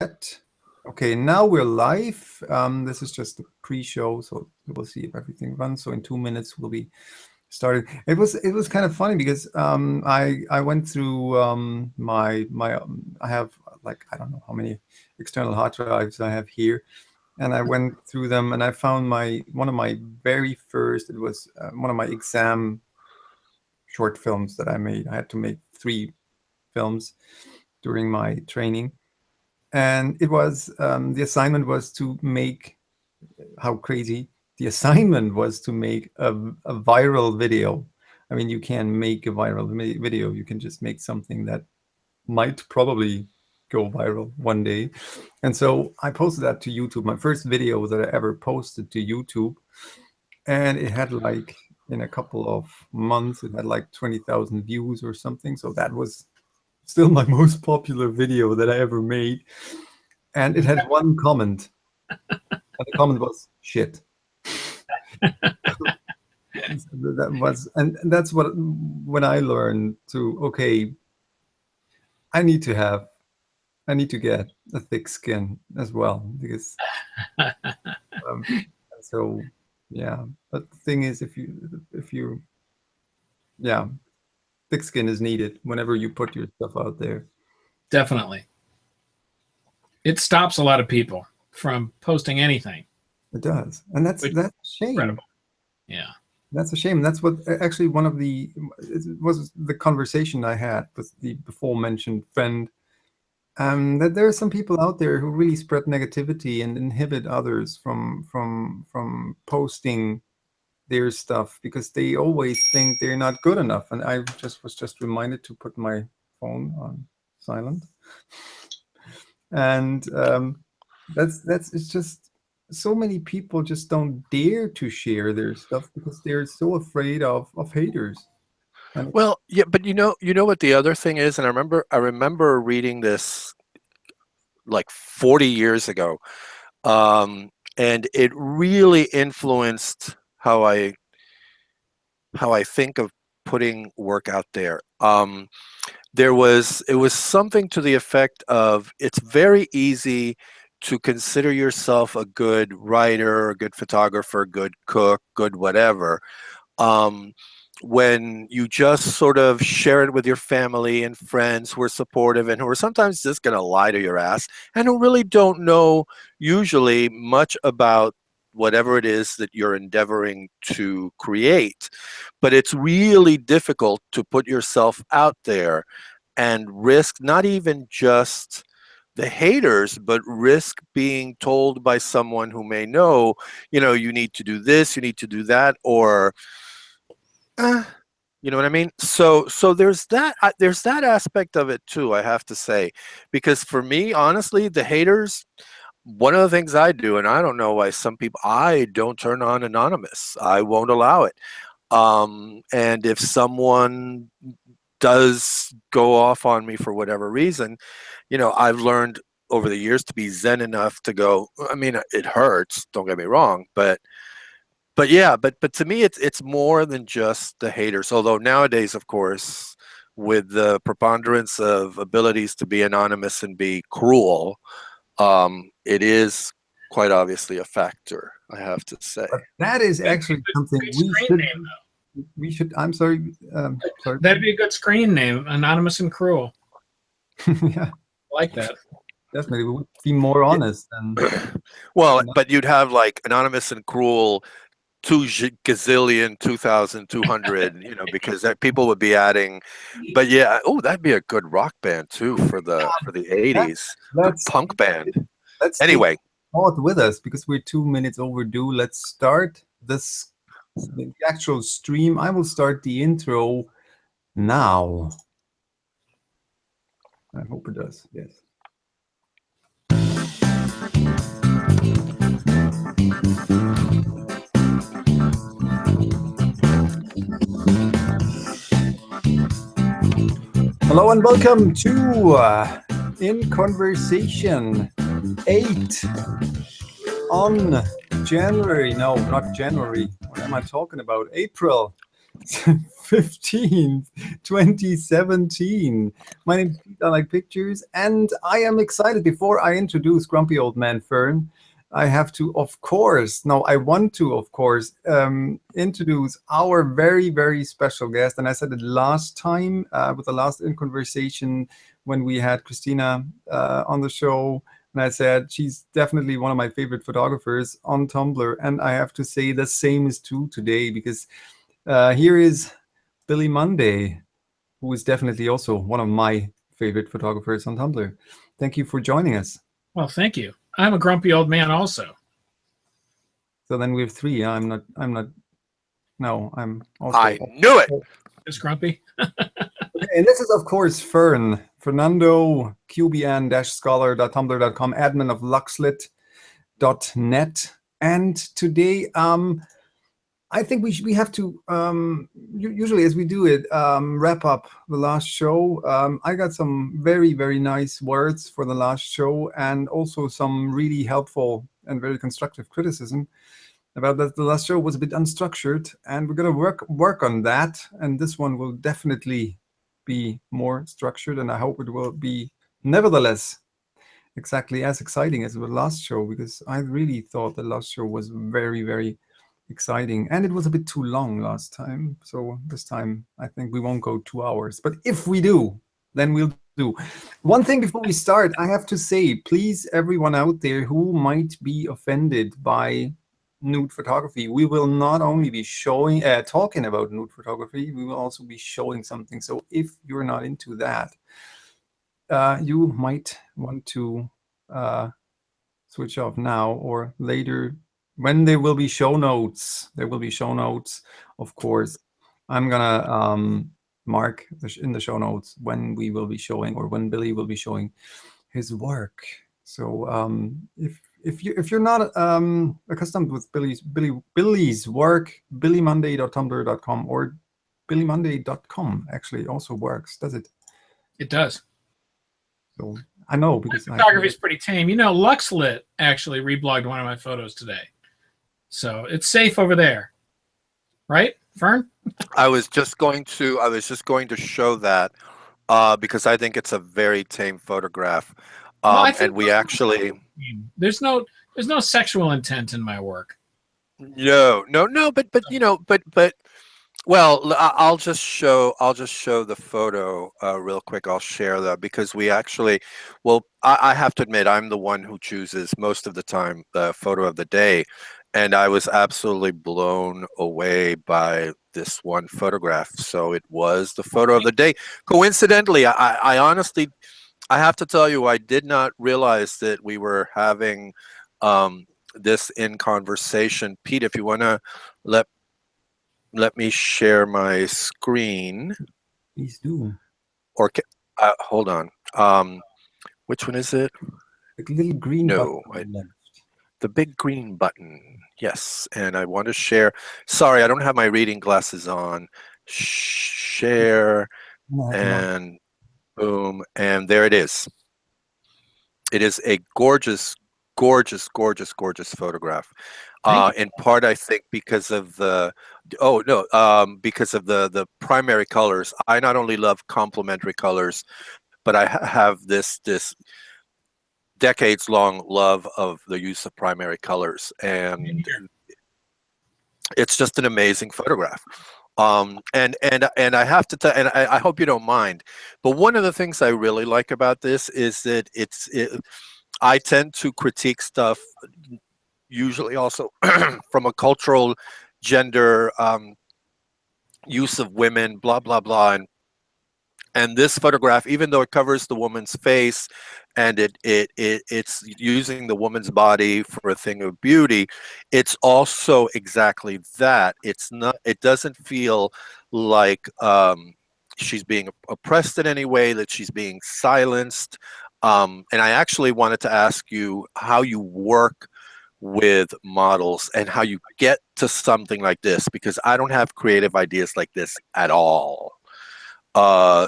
Okay, now we're live. This is just a pre-show, so we'll see if everything runs. So in 2 minutes we'll be started. It was kind of funny because I went through I have like I don't know how many external hard drives I have here, and I went through them and I found one of my very first. It was one of my exam short films that I made. I had to make 3 films during my training. And it was, the assignment was to make, how crazy, the assignment was to make a viral video. I mean, you can make a viral video. You can just make something that might probably go viral one day. And so I posted that to YouTube, my first video that I ever posted to YouTube. And it had like, in a couple of months, it had like 20,000 views or something. So that was still my most popular video that I ever made. And it had one comment. And the comment was shit. That was, and that's what, when I learned to, okay, I need to get a thick skin as well, because so yeah. But the thing is, if you yeah, thick skin is needed whenever you put your stuff out there. Definitely. It stops a lot of people from posting anything. It does. And that's a shame. Incredible. Yeah. That's a shame. That's what actually it was the conversation I had with the before mentioned friend. That there are some people out there who really spread negativity and inhibit others from posting their stuff because they always think they're not good enough. And I was just reminded to put my phone on silent. And it's just so many people just don't dare to share their stuff because they're so afraid of haters. And well, yeah, but you know what the other thing is, and I remember reading this like 40 years ago, and it really influenced how I think of putting work out there. It was something to the effect of, it's very easy to consider yourself a good writer, a good photographer, good cook, good whatever, when you just sort of share it with your family and friends who are supportive and who are sometimes just going to lie to your ass and who really don't know usually much about whatever it is that you're endeavoring to create. But it's really difficult to put yourself out there and risk not even just the haters, but risk being told by someone who may know, you need to do this, you need to do that, or you know what I mean? So there's that aspect of it too, I have to say, because for me, honestly, the haters, one of the things I do, and I don't know why some people, I don't turn on anonymous. I won't allow it. And if someone does go off on me for whatever reason, I've learned over the years to be zen enough to go, I mean, it hurts, don't get me wrong, but yeah, but to me, it's more than just the haters. Although nowadays, of course, with the preponderance of abilities to be anonymous and be cruel, it is quite obviously a factor, I have to say. But that is actually something we should. I'm sorry. Sorry. That'd be a good screen name, Anonymous and Cruel. Yeah, I like that. Definitely, we would be more honest. Well, but you'd have like Anonymous and Cruel 2,200, because people would be adding. But yeah, that'd be a good rock band too for the 80s. Good punk band. Anyway, thought with us because we're 2 minutes overdue. Let's start the actual stream. I will start the intro now. I hope it does. Yes. Hello and welcome to In Conversation 8 on January. No, not January. What am I talking about? April 15th, 2017. My name is Pete, I like pictures, and I am excited. Before I introduce grumpy old man Fern, I have to, of course, no, I want to, of course, introduce our very, very special guest. And I said it last time with the last in conversation when we had Christina on the show. And I said, she's definitely one of my favorite photographers on Tumblr. And I have to say the same is true today, because here is Billy Monday, who is definitely also one of my favorite photographers on Tumblr. Thank you for joining us. Well, thank you. I'm a grumpy old man also. So then we have three. I'm also. I knew it. Just grumpy. And this is, of course, Fern, Fernando, qbn-scholar.tumblr.com, admin of Luxlit.net. And today, I think we have to, usually as we do it, wrap up the last show. I got some very, very nice words for the last show, and also some really helpful and very constructive criticism about that. The last show was a bit unstructured, and we're going to work on that. And this one will definitely be more structured, and I hope it will be nevertheless exactly as exciting as the last show, because I really thought the last show was very, very exciting, and it was a bit too long last time. So this time I think we won't go 2 hours, but if we do, then we'll do. One thing before we start, I have to say, please, everyone out there who might be offended by nude photography, we will not only be showing talking about nude photography, we will also be showing something. So if you're not into that, you might want to switch off now or later. When there will be show notes, of course. I'm gonna mark in the show notes when we will be showing, or when Billy will be showing his work. So if you're not accustomed with Billy's work, billymonday.tumblr.com or billymonday.com actually also works, does it? It does. So I know, because photography is pretty tame. You know, Luxlit actually reblogged one of my photos today. So it's safe over there, right, Fern? I was just going to show that because I think it's a very tame photograph, and we actually there's no sexual intent in my work. No, but you know, but well, I'll just show the photo real quick. I'll share that because we actually, well, I have to admit, I'm the one who chooses most of the time the photo of the day. And I was absolutely blown away by this one photograph. So it was the photo of the day. Coincidentally, I honestly, I have to tell you, I did not realize that we were having this in conversation. Pete, if you want to let me share my screen. Please do. Or hold on. Which one is it? The little green button. The big green button, yes. And I want to share. Sorry, I don't have my reading glasses on. Share, and boom, and there it is. It is a gorgeous, gorgeous, gorgeous, gorgeous photograph. In part, I think because of the because of the primary colors. I not only love complementary colors, but I have this decades-long love of the use of primary colors, and it's just an amazing photograph. And I have to tell, and I hope you don't mind, but one of the things I really like about this is that I tend to critique stuff usually also from a cultural, gender, use of women, blah blah blah, and this photograph, even though it covers the woman's face and it's using the woman's body for a thing of beauty, it's also exactly that. It's not. It doesn't feel like she's being oppressed in any way, that she's being silenced. And I actually wanted to ask you how you work with models and how you get to something like this, because I don't have creative ideas like this at all.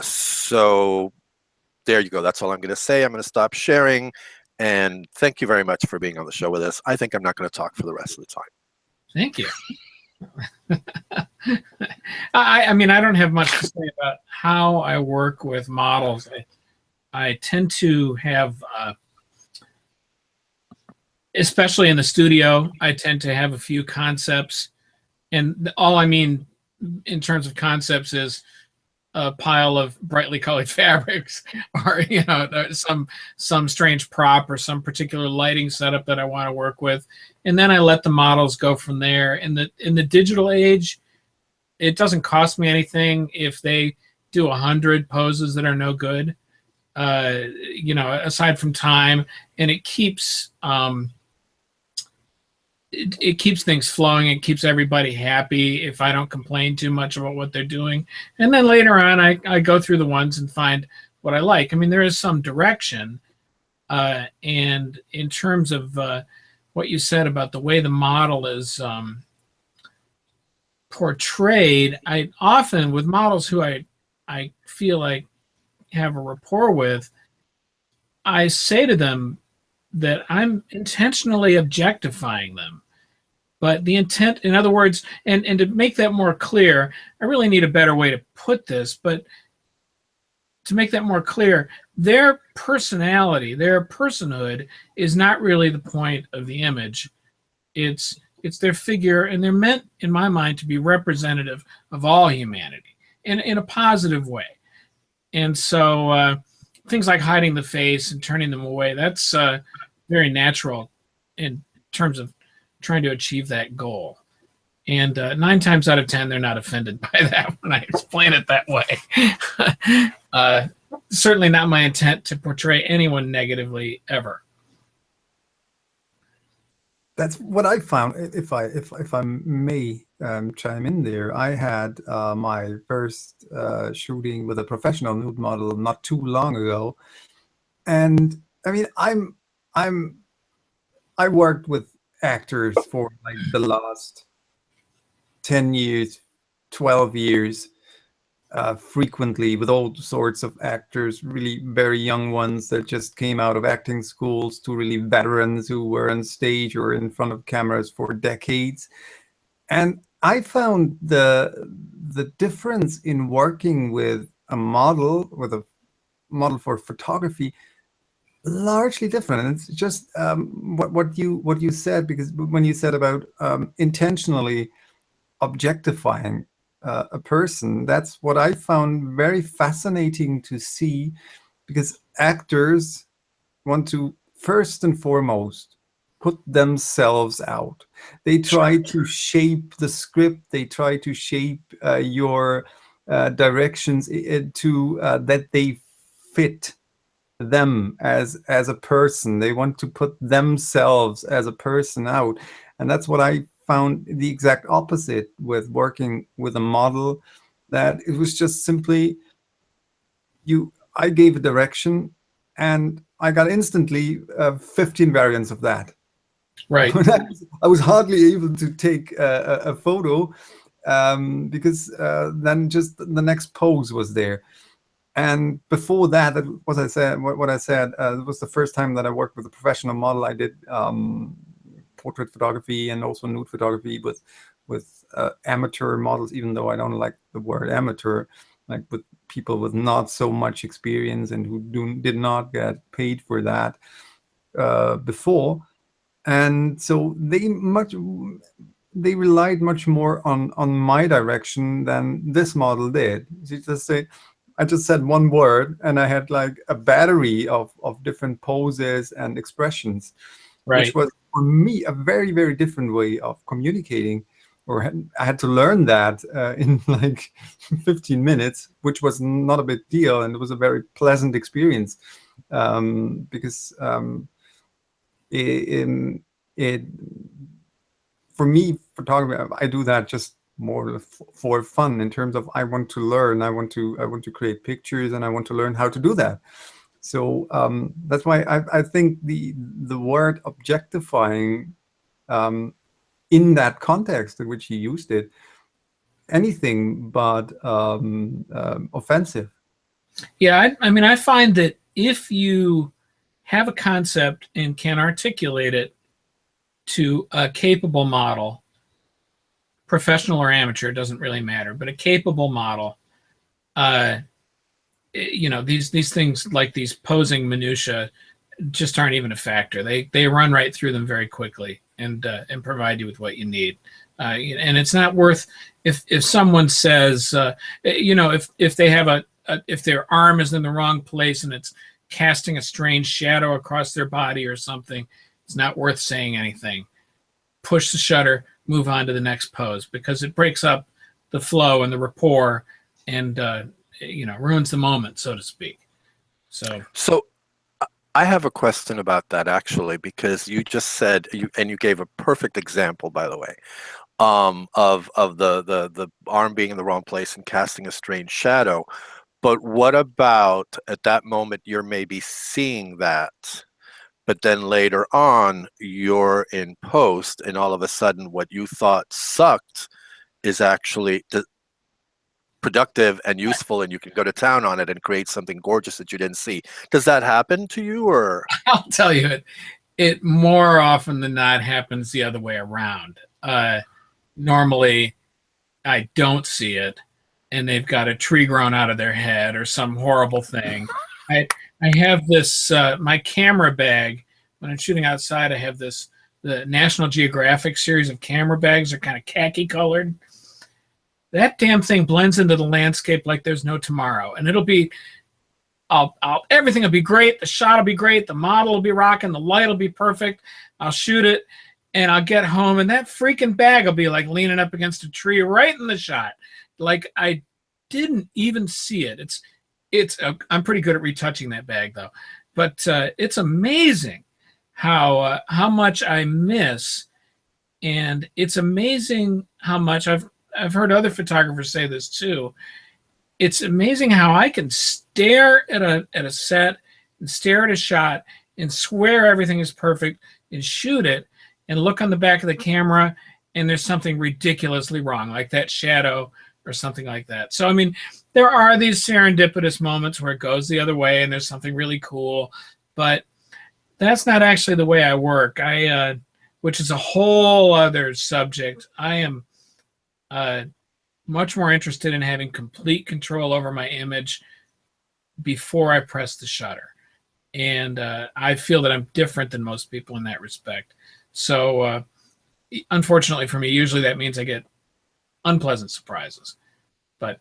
So there you go. That's all I'm going to say. I'm going to stop sharing, and thank you very much for being on the show with us. I think I'm not going to talk for the rest of the time. Thank you. I mean, I don't have much to say about how I work with models. I tend to have, especially in the studio, I tend to have a few concepts. And all I mean in terms of concepts is a pile of brightly colored fabrics, or you know, some strange prop or some particular lighting setup that I want to work with, and then I let the models go from there. In the digital age, it doesn't cost me anything if they do 100 poses that are no good, you know, aside from time, and it keeps it keeps things flowing. It keeps everybody happy if I don't complain too much about what they're doing. And then later on, I go through the ones and find what I like. I mean, there is some direction. And in terms of what you said about the way the model is portrayed, I often, with models who I feel like have a rapport with, I say to them that I'm intentionally objectifying them. But the intent, in other words, and to make that more clear, I really need a better way to put this, but to make that more clear, their personality, their personhood is not really the point of the image. It's their figure, and they're meant, in my mind, to be representative of all humanity in a positive way. And so things like hiding the face and turning them away, that's very natural in terms of trying to achieve that goal. And 9 times out of 10, they're not offended by that when I explain it that way. Certainly not my intent to portray anyone negatively ever. That's what I found. If I may chime in there, I had my first shooting with a professional nude model not too long ago, and I mean, I worked with actors for like the last 10 years, 12 years, frequently with all sorts of actors, really very young ones that just came out of acting schools to really veterans who were on stage or in front of cameras for decades. And I found the difference in working with a model for photography largely different. And it's just what you said, because when you said about intentionally objectifying a person, that's what I found very fascinating to see, because actors want to first and foremost put themselves out. They try to shape the script, they try to shape your directions to that they fit them as a person. They want to put themselves as a person out. And that's what I found the exact opposite with working with a model, that it was just simply I gave a direction and I got instantly 15 variants of that. Right. I was hardly able to take a photo because then just the next pose was there. And before that, what I said, it was the first time that I worked with a professional model. I did portrait photography and also nude photography with amateur models, even though I don't like the word amateur, like with people with not so much experience and who did not get paid for that before. And so they relied much more on my direction than this model did. So just say, I just said one word and I had like a battery of different poses and expressions, right, which was for me a very, very different way of communicating. Or I had to learn that in like 15 minutes, which was not a big deal. And it was a very pleasant experience because for me, photography, I do that just more for fun, in terms of I want to learn, I want to create pictures, and I want to learn how to do that. So that's why I think the word objectifying in that context in which he used it, anything but offensive. Yeah, I mean, I find that if you have a concept and can articulate it to a capable model, professional or amateur, it doesn't really matter, but a capable model, you know, these things like these posing minutia just aren't even a factor. They run right through them very quickly and provide you with what you need. And it's not worth, if someone says, you know, if they have if their arm is in the wrong place and it's casting a strange shadow across their body or something, it's not worth saying anything. Push the shutter, move on to the next pose, because it breaks up the flow and the rapport and, you know, ruins the moment, so to speak. So I have a question about that, actually, because you just said, and you gave a perfect example, by the way, of the arm being in the wrong place and casting a strange shadow. But what about at that moment you're maybe seeing that, but then later on you're in post and all of a sudden what you thought sucked is actually productive and useful, and you can go to town on it and create something gorgeous that you didn't see. Does that happen to you? Or I'll tell you, it more often than not happens the other way around. Normally I don't see it and they've got a tree grown out of their head or some horrible thing. I have this, my camera bag, when I'm shooting outside, I have this, the National Geographic series of camera bags. They're kind of khaki colored. That damn thing blends into the landscape like there's no tomorrow. And it'll be, everything will be great. The shot will be great. The model will be rocking. The light will be perfect. I'll shoot it and I'll get home and that freaking bag will be like leaning up against a tree right in the shot. Like I didn't even see it. I'm pretty good at retouching that bag though, but it's amazing how much I miss, and it's amazing how much I've heard other photographers say this too. It's amazing how I can stare at a set and stare at a shot and swear everything is perfect and shoot it and look on the back of the camera and there's something ridiculously wrong, like that shadow or something like that. So, I mean, there are these serendipitous moments where it goes the other way and there's something really cool, but that's not actually the way I work. Which is a whole other subject. I am much more interested in having complete control over my image before I press the shutter. And I feel that I'm different than most people in that respect. So unfortunately for me, usually that means I get unpleasant surprises, but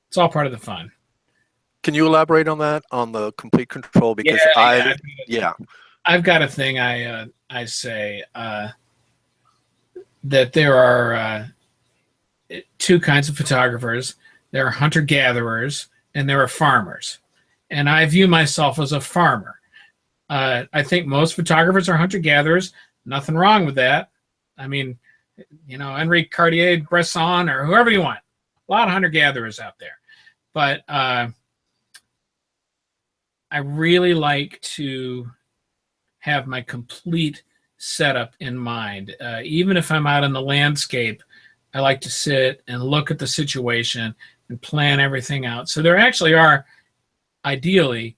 it's all part of the fun. can you elaborate on that, on the complete control? Because I've got a thing I say that there are two kinds of photographers. There are hunter-gatherers and there are farmers. And I view myself as a farmer. I think most photographers are hunter-gatherers. Nothing wrong with that. I mean, you know, Henri Cartier, Bresson, or whoever you want. A lot of hunter-gatherers out there. But I really like to have my complete setup in mind. Even if I'm out in the landscape, I like to sit and look at the situation and plan everything out. So there actually are, ideally,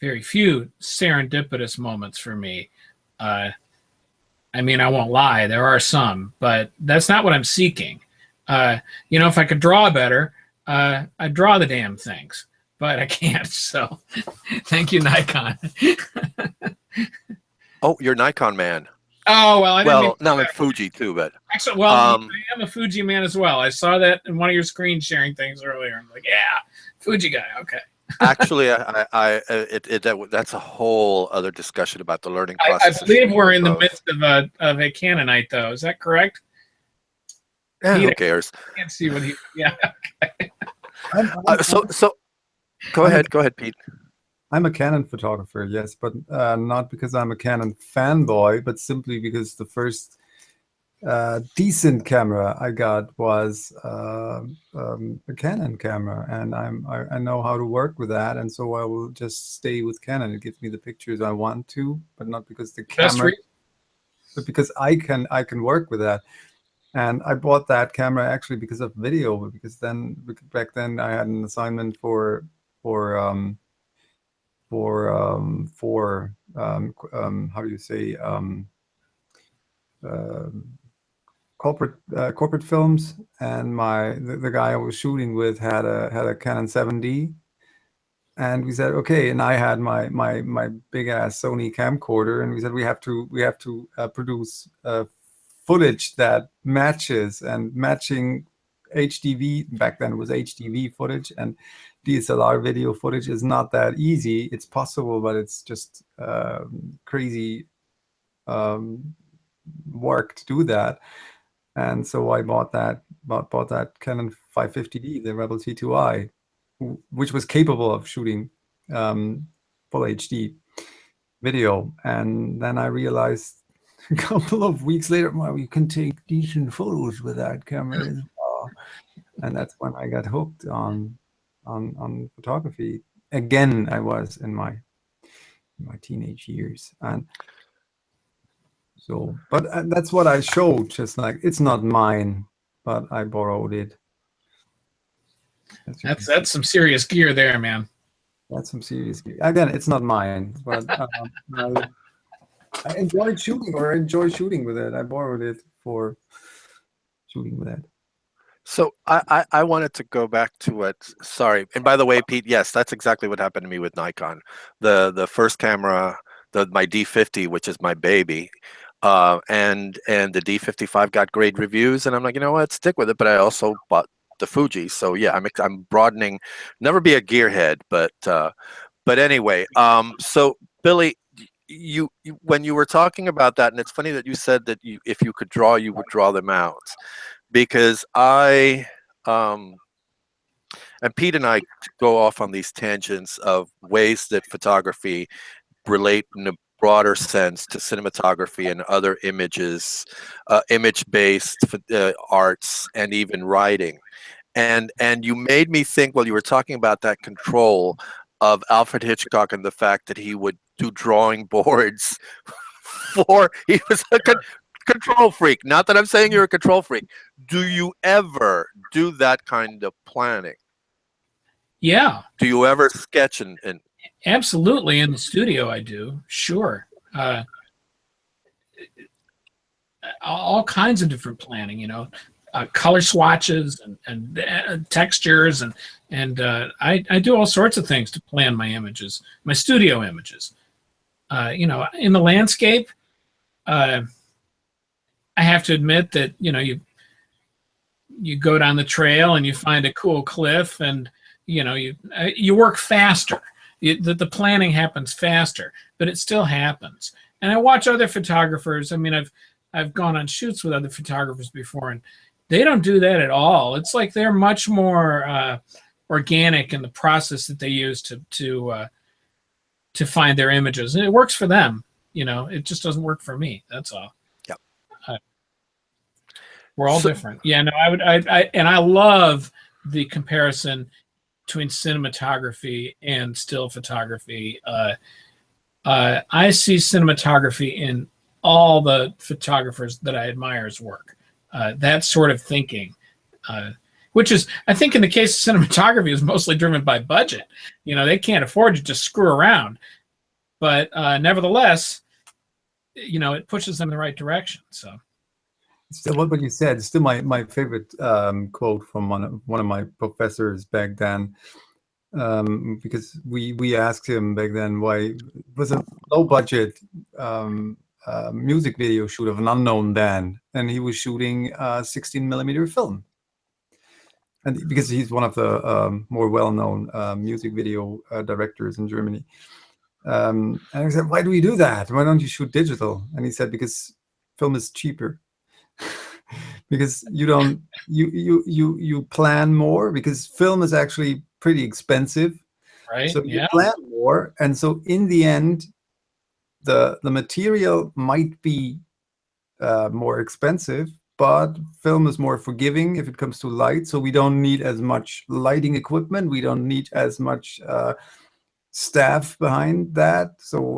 very few serendipitous moments for me. I mean, I won't lie, there are some, but that's not what I'm seeking. You know, if I could draw better, I'd draw the damn things, but I can't, so thank you, Nikon. oh, you're Nikon man. Oh, well, I didn't mean not like Fuji too, but actually, well, I am a Fuji man as well. I saw that in one of your screen sharing things earlier. I'm like, yeah, Fuji guy, okay. actually, that's a whole other discussion about the learning process. I believe we're in the midst of a Canonite, though. Is that correct? Yeah, who cares? I can't see what he. Yeah. Okay. So go ahead, Pete. I'm a Canon photographer, yes, but not because I'm a Canon fanboy, but simply because the first decent camera I got was a Canon camera, and I know how to work with that, and so I will just stay with Canon. It gives me the pictures I want to, but not because the camera, but because I can work with that. And I bought that camera actually because of video, because back then I had an assignment for how do you say corporate films, and the guy I was shooting with had a Canon 7D, and we said okay, and I had my big ass Sony camcorder, and we said we have to produce footage that matches, and matching HDV, back then it was HDV footage, and DSLR video footage is not that easy. It's possible, but it's just crazy work to do that. And so I bought that Canon 550D, the Rebel T2i, which was capable of shooting full HD video. And then I realized a couple of weeks later, well, you can take decent photos with that camera as well. And that's when I got hooked on photography. Again, I was in my teenage years, and so, but that's what I showed. Just like, it's not mine, but I borrowed it. That's some serious gear there, man. That's some serious gear. Again, it's not mine, but I enjoyed shooting, or enjoy shooting with it. I borrowed it for shooting with it. So I wanted to go back to what, sorry, and by the way, Pete, yes, that's exactly what happened to me with Nikon. The first camera, my D50, which is my baby, and the D55 got great reviews, and I'm like, you know what, stick with it. But I also bought the Fuji, so yeah, I'm broadening. Never be a gearhead, but anyway, so Billy, you when you were talking about that, and it's funny that you said that if you could draw, you would draw them out, because and Pete and I go off on these tangents of ways that photography relate in a broader sense to cinematography and other images, image-based arts, and even writing. And you made me think, while you were talking about that, control of Alfred Hitchcock and the fact that he would do drawing boards he was a control freak. Not that I'm saying you're a control freak. Do you ever do that kind of planning? Yeah. Do you ever sketch and Absolutely, in the studio I do, sure. All kinds of different planning, you know, color swatches and textures, and I do all sorts of things to plan my images, my studio images. You know, in the landscape, I have to admit that, you know, you go down the trail and you find a cool cliff, and you know, you work faster. The planning happens faster, but it still happens. And I watch other photographers. I mean, I've gone on shoots with other photographers before, and they don't do that at all. It's like they're much more organic in the process that they use to find their images, and it works for them. You know, it just doesn't work for me. That's all. Yep. We're all different. Yeah. No, I love the comparison between cinematography and still photography. I see cinematography in all the photographers that I admire's work. That sort of thinking, which is, I think in the case of cinematography, is mostly driven by budget. You know, they can't afford to just screw around. But nevertheless, you know, it pushes them in the right direction. So. Still, what you said, still my favorite quote from one of my professors back then, because we asked him back then why it was a low budget music video shoot of an unknown band, and he was shooting 16mm film, and because he's one of the more well-known music video directors in Germany. And I said, why do we do that? Why don't you shoot digital? And he said, because film is cheaper. Because you plan more, because film is actually pretty expensive, right? So you plan more, and so in the end, the material might be more expensive, but film is more forgiving if it comes to light. So we don't need as much lighting equipment. We don't need as much staff behind that. So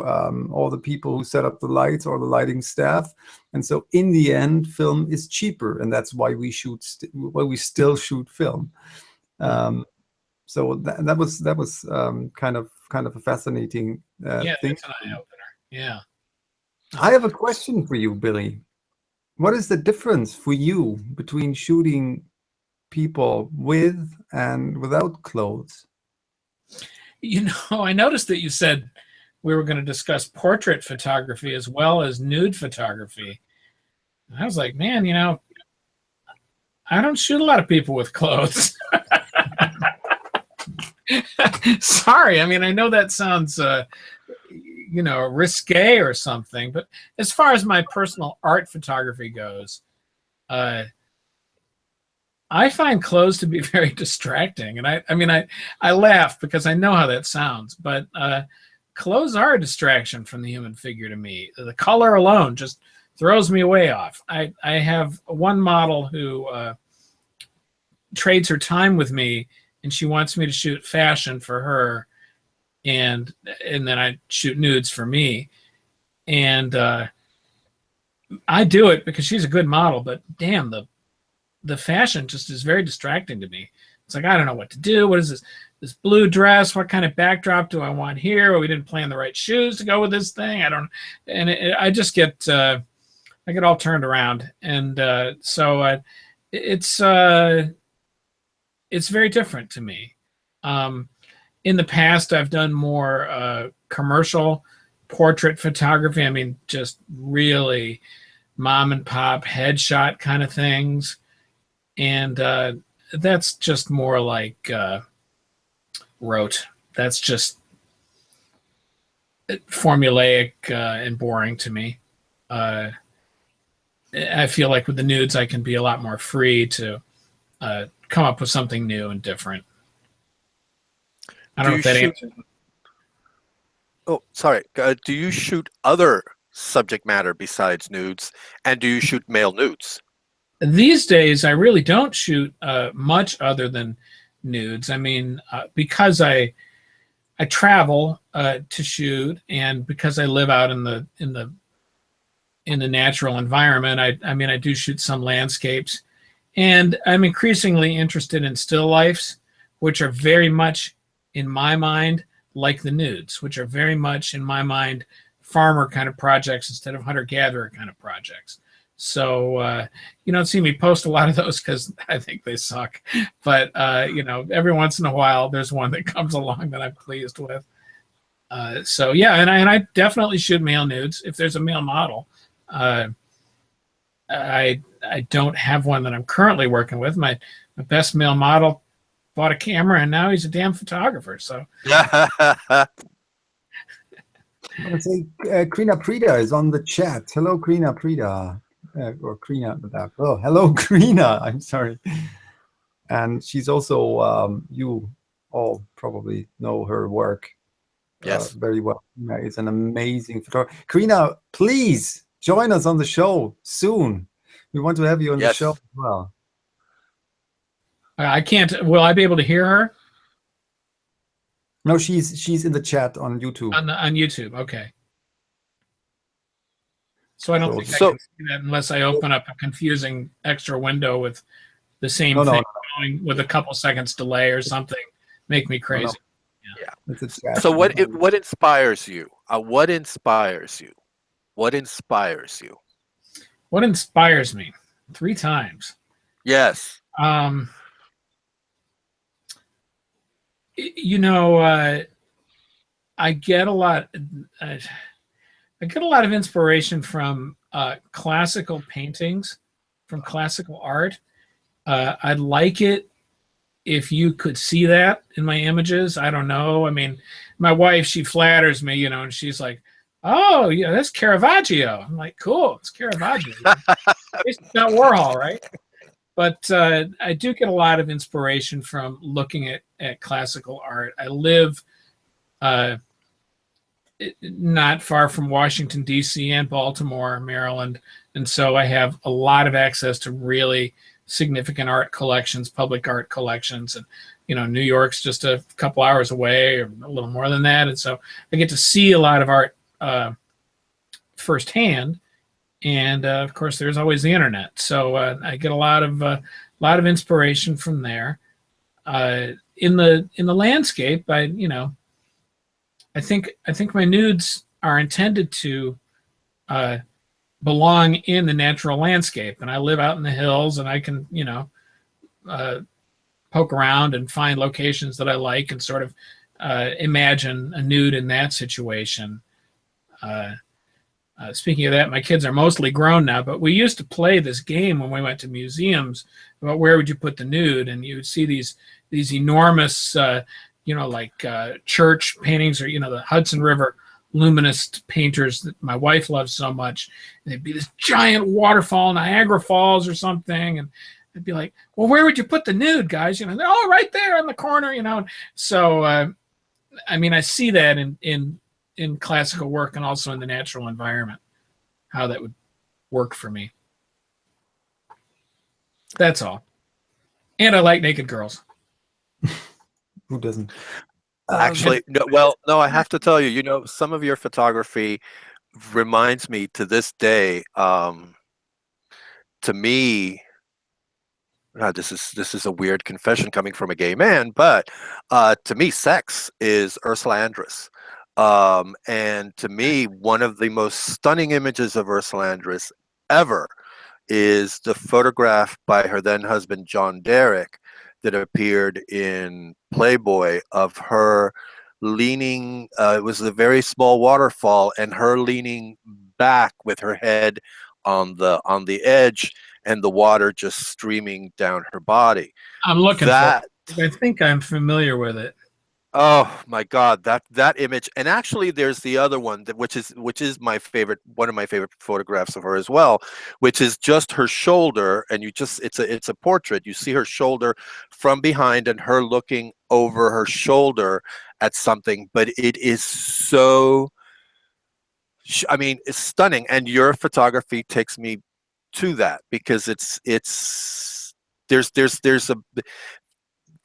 all the people who set up the lights, or the lighting staff, and so in the end, film is cheaper, and that's why we still shoot film. So that was kind of a fascinating thing. That's an eye opener. Yeah. I have a question for you, Billy. what is the difference for you between shooting people with and without clothes? You know, I noticed that you said we were going to discuss portrait photography as well as nude photography. And I was like, man, you know, I don't shoot a lot of people with clothes. Sorry. I mean, I know that sounds, you know, risque or something, but as far as my personal art photography goes, I find clothes to be very distracting. And I mean, I laugh because I know how that sounds, but clothes are a distraction from the human figure to me. The color alone just throws me way off. I have one model who trades her time with me, and she wants me to shoot fashion for her, and then I shoot nudes for me. And I do it because she's a good model, but damn, the fashion just is very distracting to me. It's like, I don't know what to do. What is this blue dress? What kind of backdrop do I want here? Or we didn't plan the right shoes to go with this thing. I don't, and I just get, I get all turned around. And so it's very different to me. In the past, I've done more commercial portrait photography. I mean, just really mom and pop headshot kind of things. And that's just more like rote. That's just formulaic and boring to me. I feel like with the nudes, I can be a lot more free to come up with something new and different. I don't know if that answers. Oh, sorry. Do you shoot other subject matter besides nudes? And do you shoot male nudes? These days, I really don't shoot much other than nudes. I mean, because I travel to shoot, and because I live out in the natural environment, I mean, I do shoot some landscapes, and I'm increasingly interested in still lifes, which are very much, in my mind, like the nudes, which are very much, in my mind, farmer kind of projects instead of hunter-gatherer kind of projects. So you don't see me post a lot of those because I think they suck. But you know, every once in a while, there's one that comes along that I'm pleased with. So yeah, and I definitely shoot male nudes if there's a male model. I don't have one that I'm currently working with. My best male model bought a camera, and now he's a damn photographer. So. I would say Krina Prida is on the chat. Hello, Krina Prida. Or Krina, oh, hello, Krina. I'm sorry. And she's also, you all probably know her work very well. Krina is an amazing photographer. Krina, please join us on the show soon. We want to have you on the show as well. I can't. Will I be able to hear her? No, she's in the chat on YouTube. On YouTube, okay. So I don't think I can see that unless I open up a confusing extra window with the same thing going with a couple seconds delay or something. Make me crazy. Yeah. So what inspires you? What inspires you? What inspires you? What inspires me? 3 times. Yes. You know, I get a lot. I get a lot of inspiration from classical paintings, from classical art. I'd like it if you could see that in my images. I don't know. I mean, my wife, she flatters me, you know, and she's like, oh, yeah, that's Caravaggio. I'm like, cool, it's Caravaggio. It's not Warhol, right? But I do get a lot of inspiration from looking at classical art. I live not far from Washington, D.C. and Baltimore, Maryland. And so I have a lot of access to really significant art collections, public art collections. And, you know, New York's just a couple hours away or a little more than that. And so I get to see a lot of art firsthand. And, of course, there's always the internet. So I get a lot of inspiration from there. In the landscape, I think my nudes are intended to belong in the natural landscape. And I live out in the hills, and I can, poke around and find locations that I like and sort of imagine a nude in that situation. Speaking of that, my kids are mostly grown now, but we used to play this game when we went to museums about where would you put the nude, and you would see these enormous, church paintings, or the Hudson River luminist painters that my wife loves so much. And it'd be this giant waterfall, Niagara Falls or something, and I'd be like, well, where would you put the nude, guys? They're all right there in the corner, So, I see that in classical work and also in the natural environment, how that would work for me. That's all. And I like naked girls. Who doesn't? Actually, no, I have to tell you, some of your photography reminds me to this day, to me, this is a weird confession coming from a gay man, but to me, sex is Ursula Andress. And to me, one of the most stunning images of Ursula Andress ever is the photograph by her then husband, John Derrick, that appeared in Playboy of her leaning, it was a very small waterfall, and her leaning back with her head on the edge and the water just streaming down her body. I'm looking for it. I think I'm familiar with it. Oh my God, that image. And actually there's the other one which is my favorite, one of my favorite photographs of her as well, which is just her shoulder, and it's a portrait. You see her shoulder from behind and her looking over her shoulder at something, but it is so, it's stunning. And your photography takes me to that, because there's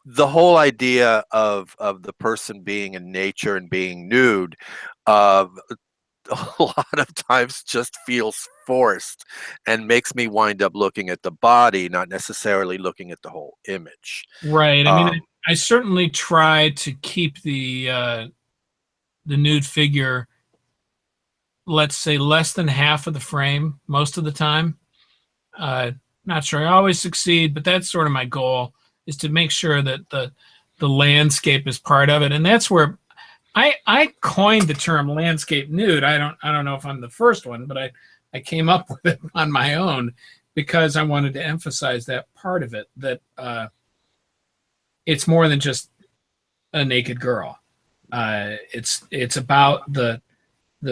the whole idea of the person being in nature and being nude, a lot of times just feels forced and makes me wind up looking at the body, not necessarily looking at the whole image. Right. I certainly try to keep the nude figure, let's say, less than half of the frame most of the time. Not sure I always succeed, but that's sort of my goal, is to make sure that the landscape is part of it. And that's where I coined the term landscape nude. I don't know if I'm the first one, but I came up with it on my own because I wanted to emphasize that part of it, that it's more than just a naked girl. It's about the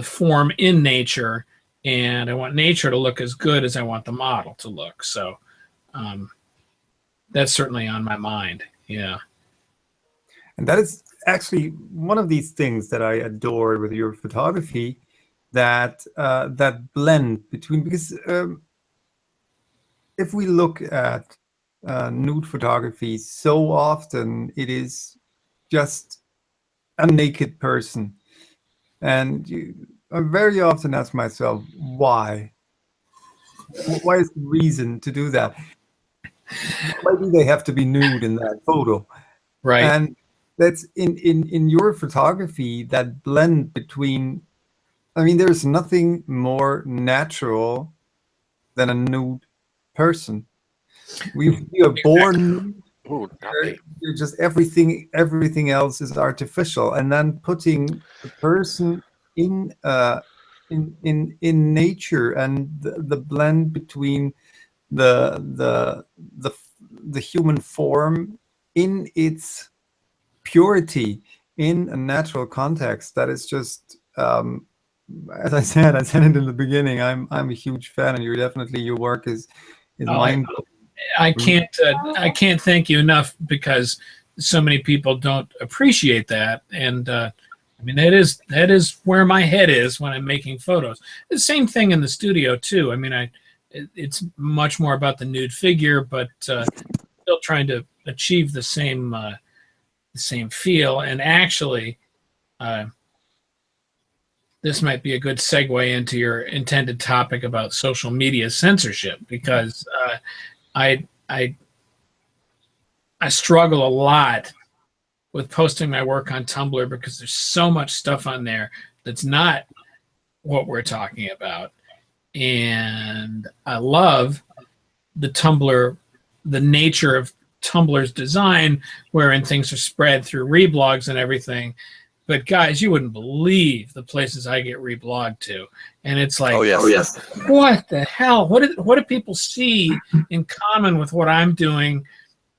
form in nature, and I want nature to look as good as I want the model to look. So that's certainly on my mind. Yeah. And that is actually one of these things that I adore with your photography, that that blend between, because if we look at nude photography, so often it is just a naked person. And I very often ask myself, why? Why is the reason to do that? Why do they have to be nude in that photo? Right. And that's in your photography, that blend between, there's nothing more natural than a nude person. We are born nude. You're just everything else is artificial, and then putting the person in nature, and the blend between the human form in its purity in a natural context, that is just, as I said it in the beginning, I'm a huge fan, and your work is mind. I can't thank you enough, because so many people don't appreciate that. And that is where my head is when I'm making photos. The same thing in the studio too. It's much more about the nude figure, but still trying to achieve the same feel. And actually, this might be a good segue into your intended topic about social media censorship, because I struggle a lot with posting my work on Tumblr, because there's so much stuff on there that's not what we're talking about. And I love the Tumblr, the nature of Tumblr's design, wherein things are spread through reblogs and everything. But guys, you wouldn't believe the places I get reblogged to, and it's like, Oh yes. What the hell? What do people see in common with what I'm doing,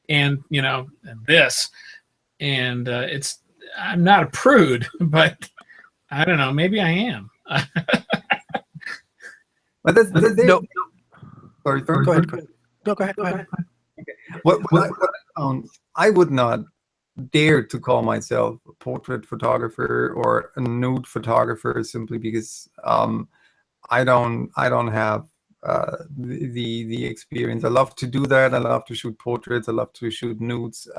and and this? And I'm not a prude, but I don't know. Maybe I am. But No. Sorry, Go ahead. No, go ahead. Okay. What I found, I would not dare to call myself a portrait photographer or a nude photographer simply because I don't have the experience. I love to do that. I love to shoot portraits. I love to shoot nudes.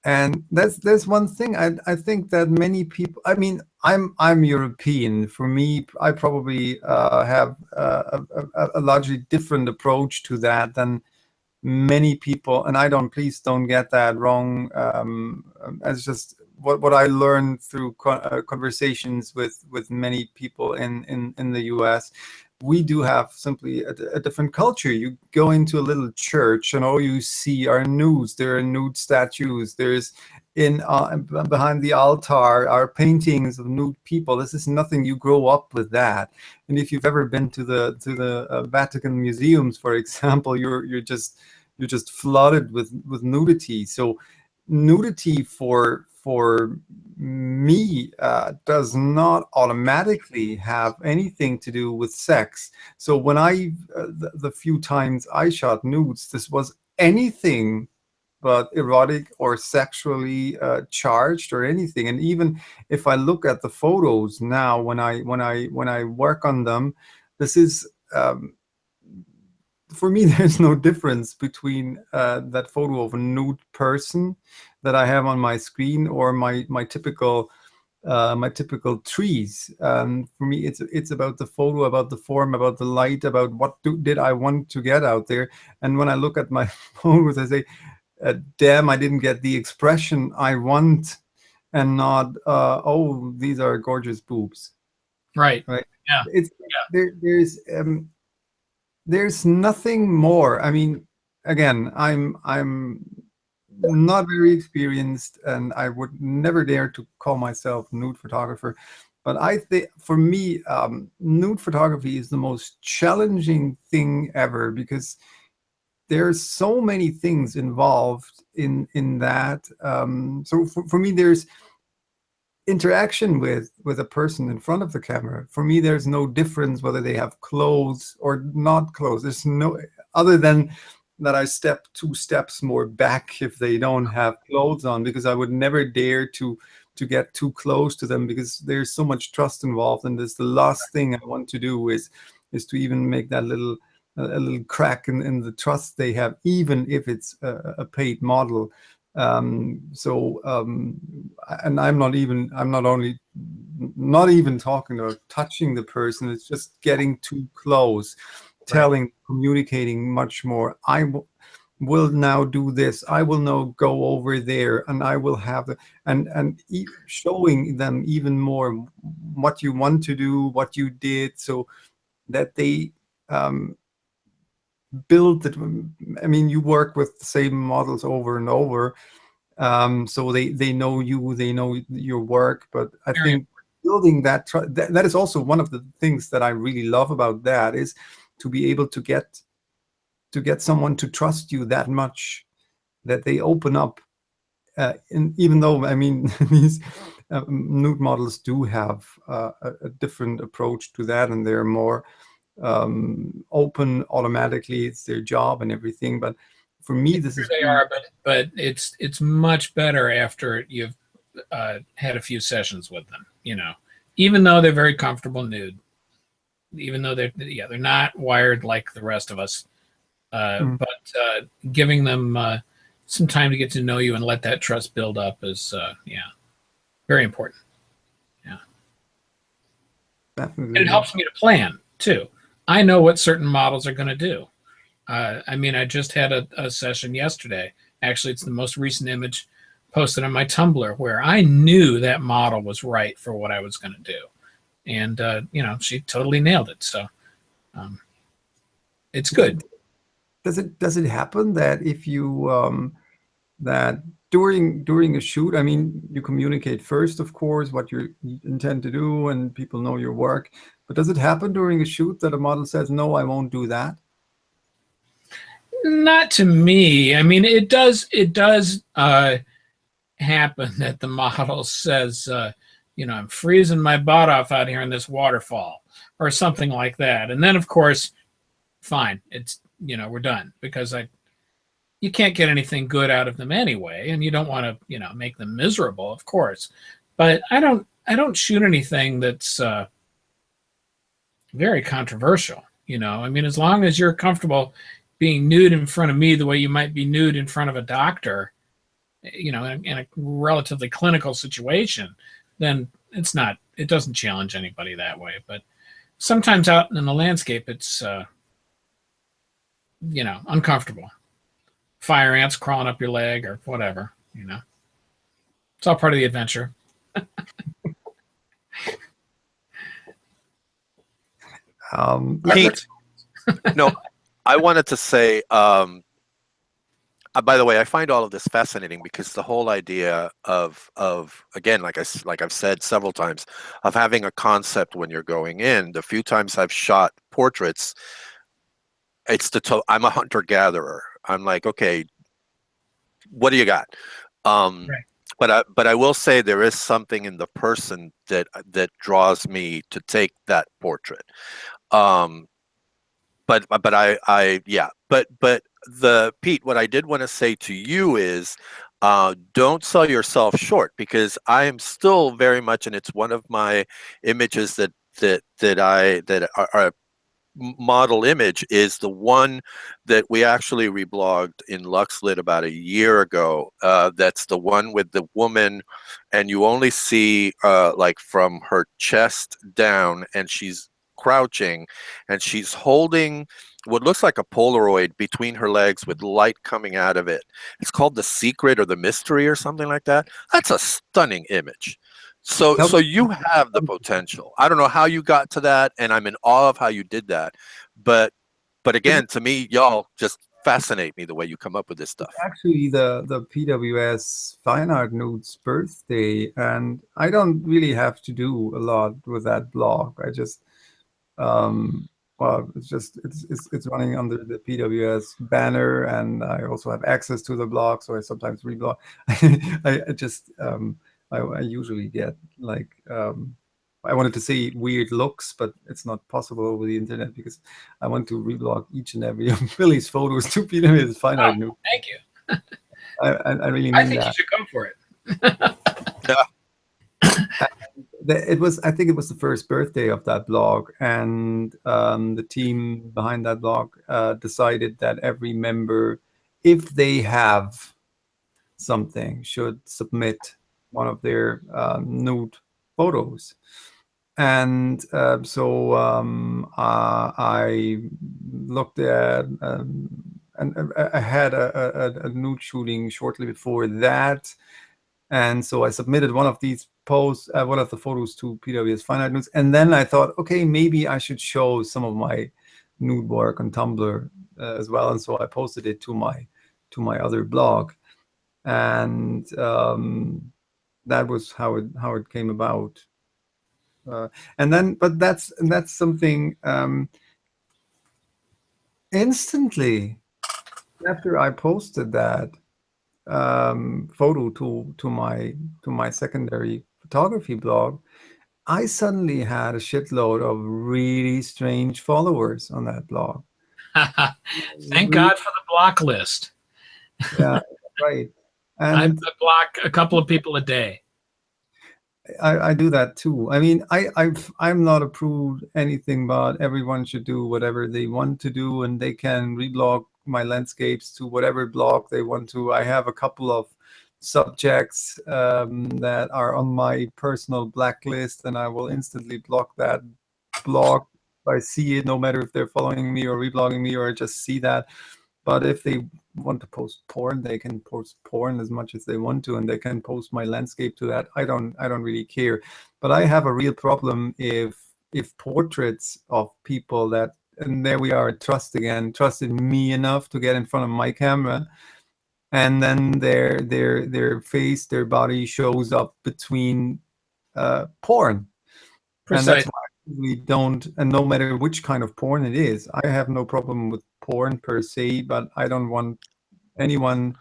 And there's one thing I think that many people. I mean, I'm European. For me, I probably have a largely different approach to that than many people, and please don't get that wrong. It's just what I learned through conversations with many people in the US. We do have simply a different culture. You go into a little church and all you see are nudes. There are nude statues. There's behind the altar are paintings of nude people. This is nothing. You grow up with that. And if you've ever been to the Vatican museums, for example, you're just flooded with nudity. So nudity for me does not automatically have anything to do with sex. So when the few times I shot nudes, this was anything but erotic or sexually charged or anything. And even if I look at the photos now, when I work on them, this is for me, there's no difference between that photo of a nude person that I have on my screen or my typical trees. For me, it's about the photo, about the form, about the light, about what did I want to get out there. And when I look at my photos, I say, damn, I didn't get the expression I want, and not oh, these are gorgeous boobs. Right. Yeah. There's nothing more. I mean, again, I'm not very experienced, and I would never dare to call myself a nude photographer. But I think for me, nude photography is the most challenging thing ever, because there's so many things involved in that. So for me, there's interaction with a person in front of the camera. For me, there's no difference whether they have clothes or not clothes. There's no, other than that I step 2 steps more back if they don't have clothes on, because I would never dare to get too close to them, because there's so much trust involved. And this, the last thing I want to do is to even make that little crack in the trust they have, even if it's a paid model. And I'm not even talking about touching the person. It's just getting too close, telling, communicating much more. I will now do this. I will now go over there, and I will have and showing them even more what you want to do, what you did, so that they build it. I mean, you work with the same models over and over, so they know you, they know your work. But I think building that is also one of the things that I really love about that, is to be able to get someone to trust you that much, that they open up. And even though, I mean, these nude models do have a different approach to that, and they're more open automatically. It's their job and everything. But for me, this is, they are, but it's much better after you've had a few sessions with them. You know, even though they're very comfortable nude, even though they're not wired like the rest of us, but giving them some time to get to know you and let that trust build up is very important. Yeah, definitely. And it helps me to plan too. I know what certain models are going to do. I mean, I just had a session yesterday. Actually, it's the most recent image posted on my Tumblr, where I knew that model was right for what I was going to do. And, you know, she totally nailed it. So It's good. Does it happen that if you that during a shoot, I mean, you communicate first, of course, what you intend to do, and people know your work. But does it happen during a shoot that a model says, "No, I won't do that"? Not to me. I mean, it does happen that the model says, you know, I'm freezing my butt off out here in this waterfall or something like that. And then, of course, fine, it's, you know, we're done, because you can't get anything good out of them anyway, and you don't want to, you know, make them miserable, of course. But I don't shoot anything that's very controversial, you know. I mean, as long as you're comfortable being nude in front of me the way you might be nude in front of a doctor, you know, in a relatively clinical situation, then it doesn't challenge anybody that way. But sometimes out in the landscape, it's, you know, uncomfortable. Fire ants crawling up your leg or whatever, you know. It's all part of the adventure. Pete, no, I wanted to say, by the way, I find all of this fascinating because the whole idea of again, like I've said several times, of having a concept when you're going in. The few times I've shot portraits, it's I'm a hunter-gatherer. I'm like, okay, what do you got? Right. But I will say there is something in the person that draws me to take that portrait. But Pete, what I did want to say to you is, don't sell yourself short, because I am still very much, and it's one of my images that are model image, is the one that we actually reblogged in Luxlit about a year ago. That's the one with the woman, and you only see like from her chest down, and she's crouching, and she's holding what looks like a Polaroid between her legs with light coming out of it. It's called The Secret or The Mystery or something like that. That's a stunning image. So you have the potential. I don't know how you got to that, and I'm in awe of how you did that. But again, to me, y'all just fascinate me the way you come up with this stuff. Actually, the PWS Fine Art Nudes birthday, and I don't really have to do a lot with that blog. I just well, it's running under the PWS banner, and I also have access to the blog, so I sometimes reblog. I usually get like I wanted to say weird looks, but it's not possible over the internet because I want to reblog each and every of Billy's photos to PWS Fine Art Nude. Thank you. I really mean I think that. you should go for it. I think it was the first birthday of that blog, and the team behind that blog decided that every member, if they have something, should submit one of their nude photos. And so I looked at and I had a nude shooting shortly before that, and so I submitted one of these posts, one of the photos, to PWS Fine Art Nudes, and then I thought, okay, maybe I should show some of my nude work on Tumblr as well, and so I posted it to my other blog, and that was how it came about. But that's something instantly after I posted that photo to my secondary photography blog, I suddenly had a shitload of really strange followers on that blog. Thank God for the block list. Yeah, right. And I block a couple of people a day. I do that too. I mean, I'm not approved anything, but everyone should do whatever they want to do, and they can reblog my landscapes to whatever blog they want to. I have a couple of subjects that are on my personal blacklist, and I will instantly block that blog if I see it, no matter if they're following me or reblogging me or just see that. But if they want to post porn, they can post porn as much as they want to, and they can post my landscape to that. I don't really care. But I have a real problem if portraits of people that and there we are, trust again, trusted me enough to get in front of my camera, and then their face, their body shows up between porn. Precisely. And that's why we don't, and no matter which kind of porn it is, I have no problem with porn per se, but I don't want anyone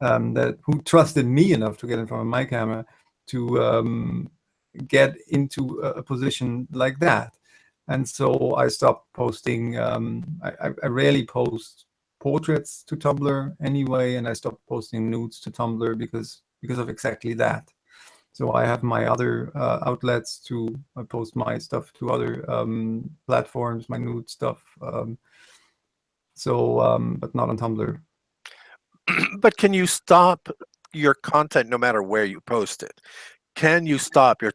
who trusted me enough to get in front of my camera to get into a position like that. And so I stopped posting. I rarely post portraits to Tumblr anyway, and I stopped posting nudes to Tumblr because of exactly that. So I have my other outlets to post my stuff to other platforms, my nude stuff. But not on Tumblr. But can you stop your content no matter where you post it? Can you stop your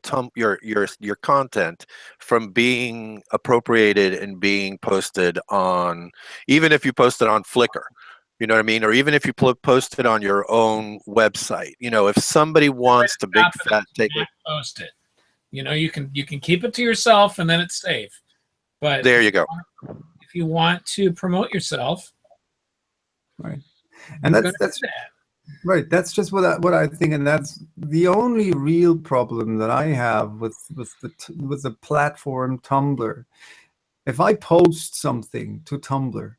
content from being appropriated and being posted on, even if you post it on Flickr? You know what I mean? Or even if you post it on your own website, you know, if somebody wants to big fat take it, post it. You know, you can keep it to yourself and then it's safe. But there you go. If you want to promote yourself, right? And that's right. That's just what I think, and that's the only real problem that I have with the platform Tumblr. If I post something to Tumblr,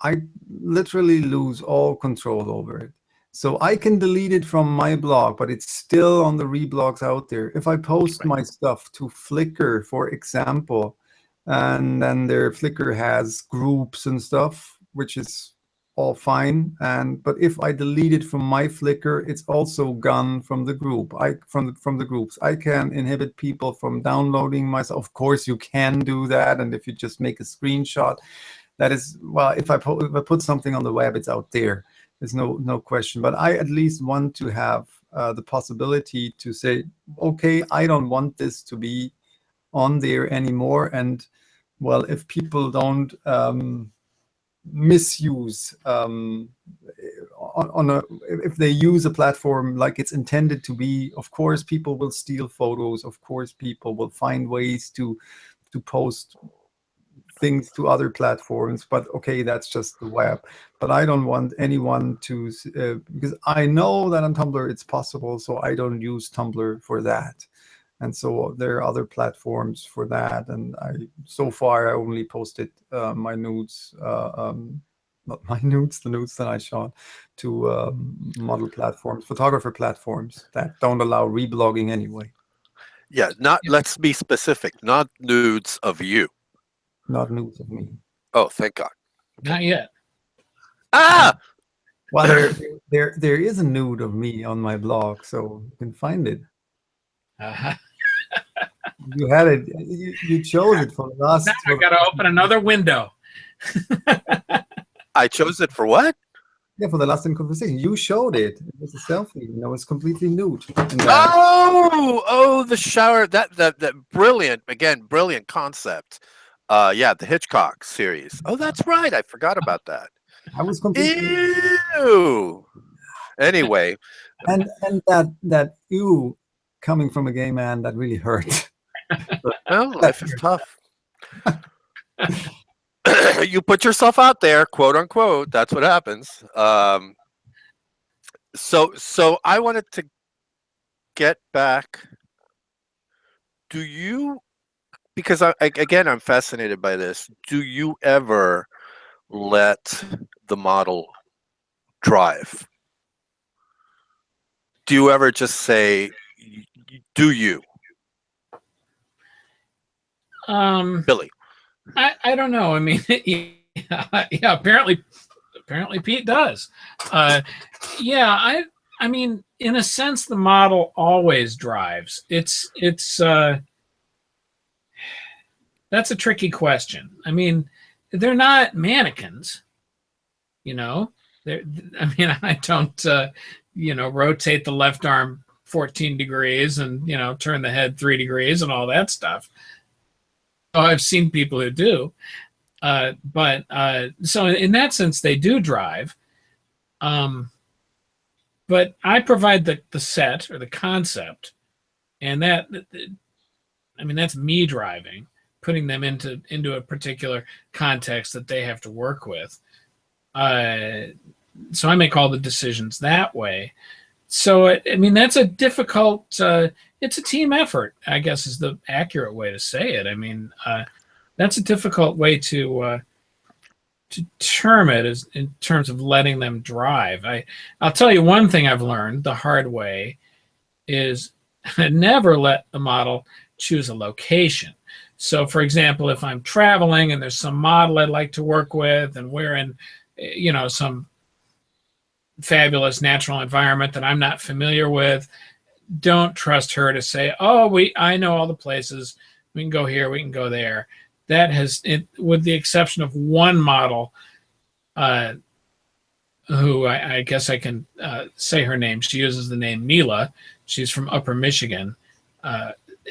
I literally lose all control over it. So I can delete it from my blog, but it's still on the reblogs out there. If I post my stuff to Flickr, for example, and then their Flickr has groups and stuff, which is all fine. But if I delete it from my Flickr, it's also gone from the group. From the groups. I can inhibit people from downloading myself. Of course, you can do that, and if you just make a screenshot. That is, well, if I put something on the web, it's out there. There's no question. But I at least want to have the possibility to say, okay, I don't want this to be on there anymore. And, well, if people don't misuse if they use a platform like it's intended to be, of course, people will steal photos. Of course, people will find ways to post things to other platforms, but okay, that's just the web. But I don't want anyone to, because I know that on Tumblr it's possible, so I don't use Tumblr for that. And so there are other platforms for that. And so far I only posted my nudes, not my nudes, the nudes that I shot, to model platforms, photographer platforms that don't allow reblogging anyway. Yeah, let's be specific, not nudes of you. Not nudes of me. Oh, thank God. Not yet. Ah! Well, there is a nude of me on my blog, so you can find it. You had it. You chose it for the last. Now I got to open another window. I chose it for what? Yeah, for the last in conversation. You showed it. It was a selfie. You know, it's completely nude. Oh, the shower. That brilliant. Again, brilliant concept. Yeah, the Hitchcock series. Oh, that's right. I forgot about that. I was completely. Ew. Anyway. And that ew coming from a gay man, that really hurt. Well, life is tough. You put yourself out there, quote unquote. That's what happens. So I wanted to get back. Do you? Because again, I'm fascinated by this. Do you ever let the model drive? Do you ever just say, "Do you?" Billy. I don't know. I mean, yeah, apparently Pete does. Yeah, I mean, in a sense, the model always drives. It's that's a tricky question. I mean, they're not mannequins, you know. I mean, I don't, you know, rotate the left arm 14 degrees and, you know, turn the head 3 degrees and all that stuff. Oh, I've seen people who do. So in that sense, they do drive. But I provide the set or the concept, and that, I mean, that's me driving. putting them into a particular context that they have to work with. So I make all the decisions that way. So I mean, that's a difficult. It's a team effort, I guess, is the accurate way to say it. I mean, that's a difficult way to term it, is in terms of letting them drive. I'll tell you one thing I've learned the hard way is never let a model choose a location. So, for example, if I'm traveling and there's some model I'd like to work with, and we're in, you know, some fabulous natural environment that I'm not familiar with, don't trust her to say, oh, I know all the places, we can go here, we can go there. That has, with the exception of one model, who I guess I can say her name. She uses the name Mila. She's from Upper Michigan.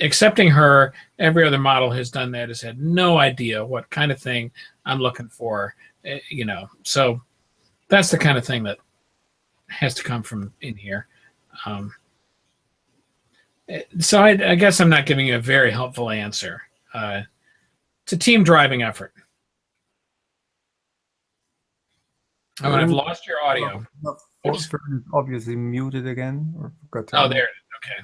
Accepting her, every other model has done that, has had no idea what kind of thing I'm looking for, you know. So that's the kind of thing that has to come from in here. So I guess I'm not giving you a very helpful answer. It's a team driving effort. Oh, and I've lost your audio. Fern is obviously muted again. Or forgot to there it is. Okay.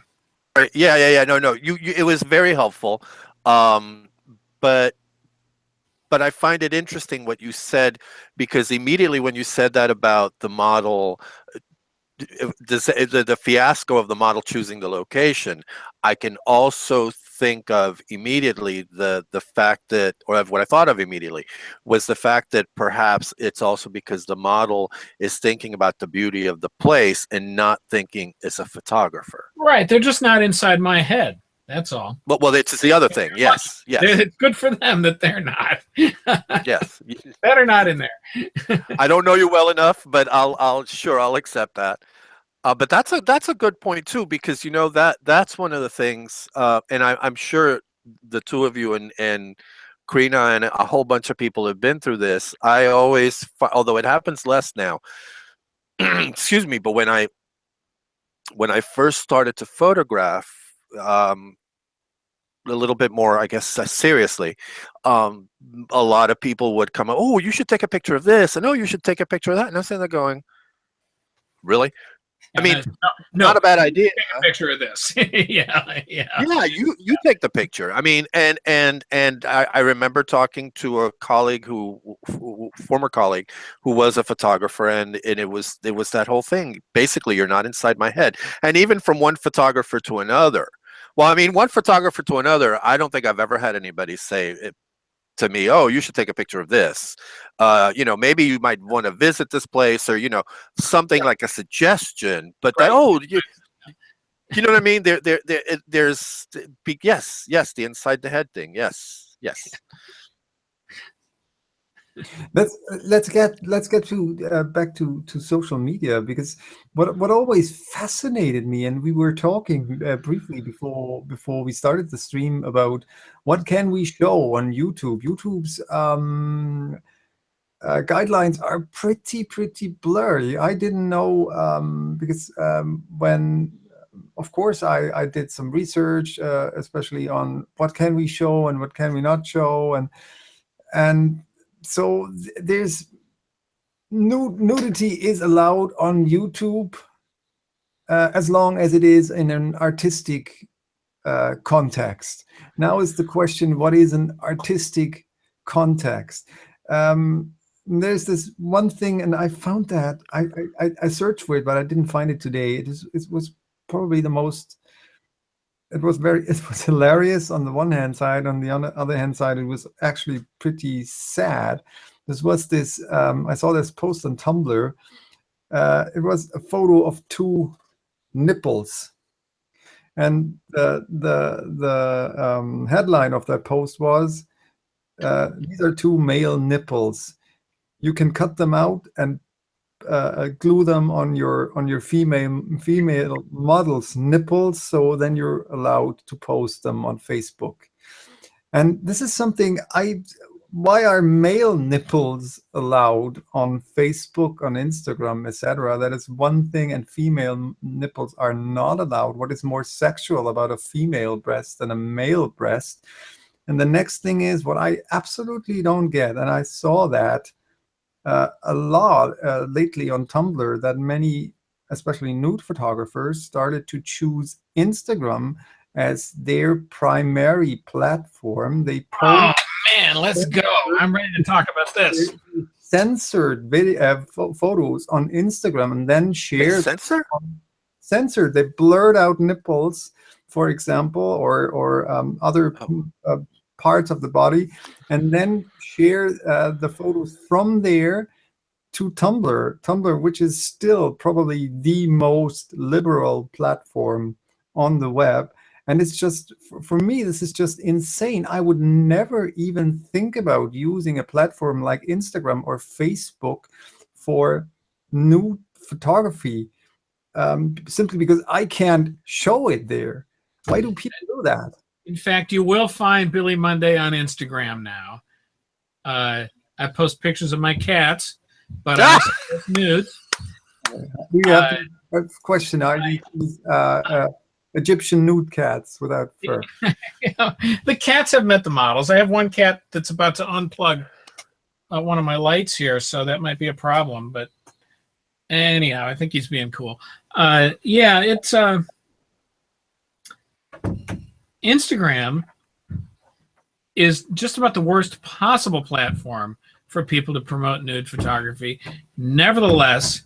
Right. Yeah. No. You it was very helpful. But I find it interesting what you said, because immediately when you said that about the model, the fiasco of the model choosing the location, I can also think of immediately the fact that, or what I thought of immediately was the fact that perhaps it's also because the model is thinking about the beauty of the place and not thinking it's a photographer. Right. They're just not inside my head. That's all. Well, it's the other thing. Yes. It's good for them that they're not. Yes. Better not in there. I don't know you well enough, but I'll accept that. But that's a good point too, because you know that's one of the things, and I'm sure the two of you and Karina and a whole bunch of people have been through this. I always, although it happens less now, excuse me, but when I first started to photograph, a little bit more, I guess, seriously, a lot of people would come up, oh, you should take a picture of this, and oh, you should take a picture of that, and I'm sitting there going, really? I mean, not a bad idea. Take a picture of this. Yeah. Yeah, you take the picture. I mean, and I remember talking to a colleague former colleague who was a photographer, and it was that whole thing. Basically, you're not inside my head. And even from one photographer to another. Well, I mean, one photographer to another, I don't think I've ever had anybody say it to me, oh, you should take a picture of this. You know, maybe you might want to visit this place, or, you know, something like a suggestion. But right. You know what I mean? There's yes, the inside the head thing. Yes. Let's get to back to social media, because what always fascinated me, and we were talking briefly before we started the stream about what can we show on YouTube. YouTube's guidelines are pretty blurry. I didn't know, because when, of course, I did some research, especially on what can we show and what can we not show, and so there's nudity is allowed on YouTube as long as it is in an artistic context. Now is the question, what is an artistic context? There's this one thing, and I found that I searched for it, but I didn't find it today. It was probably the most. It was hilarious on the one hand side. On the other hand side, it was actually pretty sad. This was this. I saw this post on Tumblr. It was a photo of two nipples, and the headline of that post was, "These are two male nipples. You can cut them out and glue them on your female model's nipples, so then you're allowed to post them on Facebook." And this is something why are male nipples allowed on Facebook, on Instagram, etc.? That is one thing, and female nipples are not allowed. What is more sexual about a female breast than a male breast? And the next thing is what I absolutely don't get, and I saw that a lot lately on Tumblr, that many, especially nude photographers, started to choose Instagram as their primary platform. They Oh post man, let's go. I'm ready to talk about this. censored video, photos on Instagram and then share. Censored. They blurred out nipples, for example, or other parts of the body, and then share the photos from there to Tumblr, which is still probably the most liberal platform on the web. And it's just, for me, this is just insane. I would never even think about using a platform like Instagram or Facebook for nude photography, simply because I can't show it there. Why do people do that? In fact, you will find Billy Monday on Instagram now. I post pictures of my cats, but I also post nudes. We have a question. Are these Egyptian nude cats without fur? You know, the cats have met the models. I have one cat that's about to unplug one of my lights here, so that might be a problem. But anyhow, I think he's being cool. Yeah, it's Instagram is just about the worst possible platform for people to promote nude photography. Nevertheless,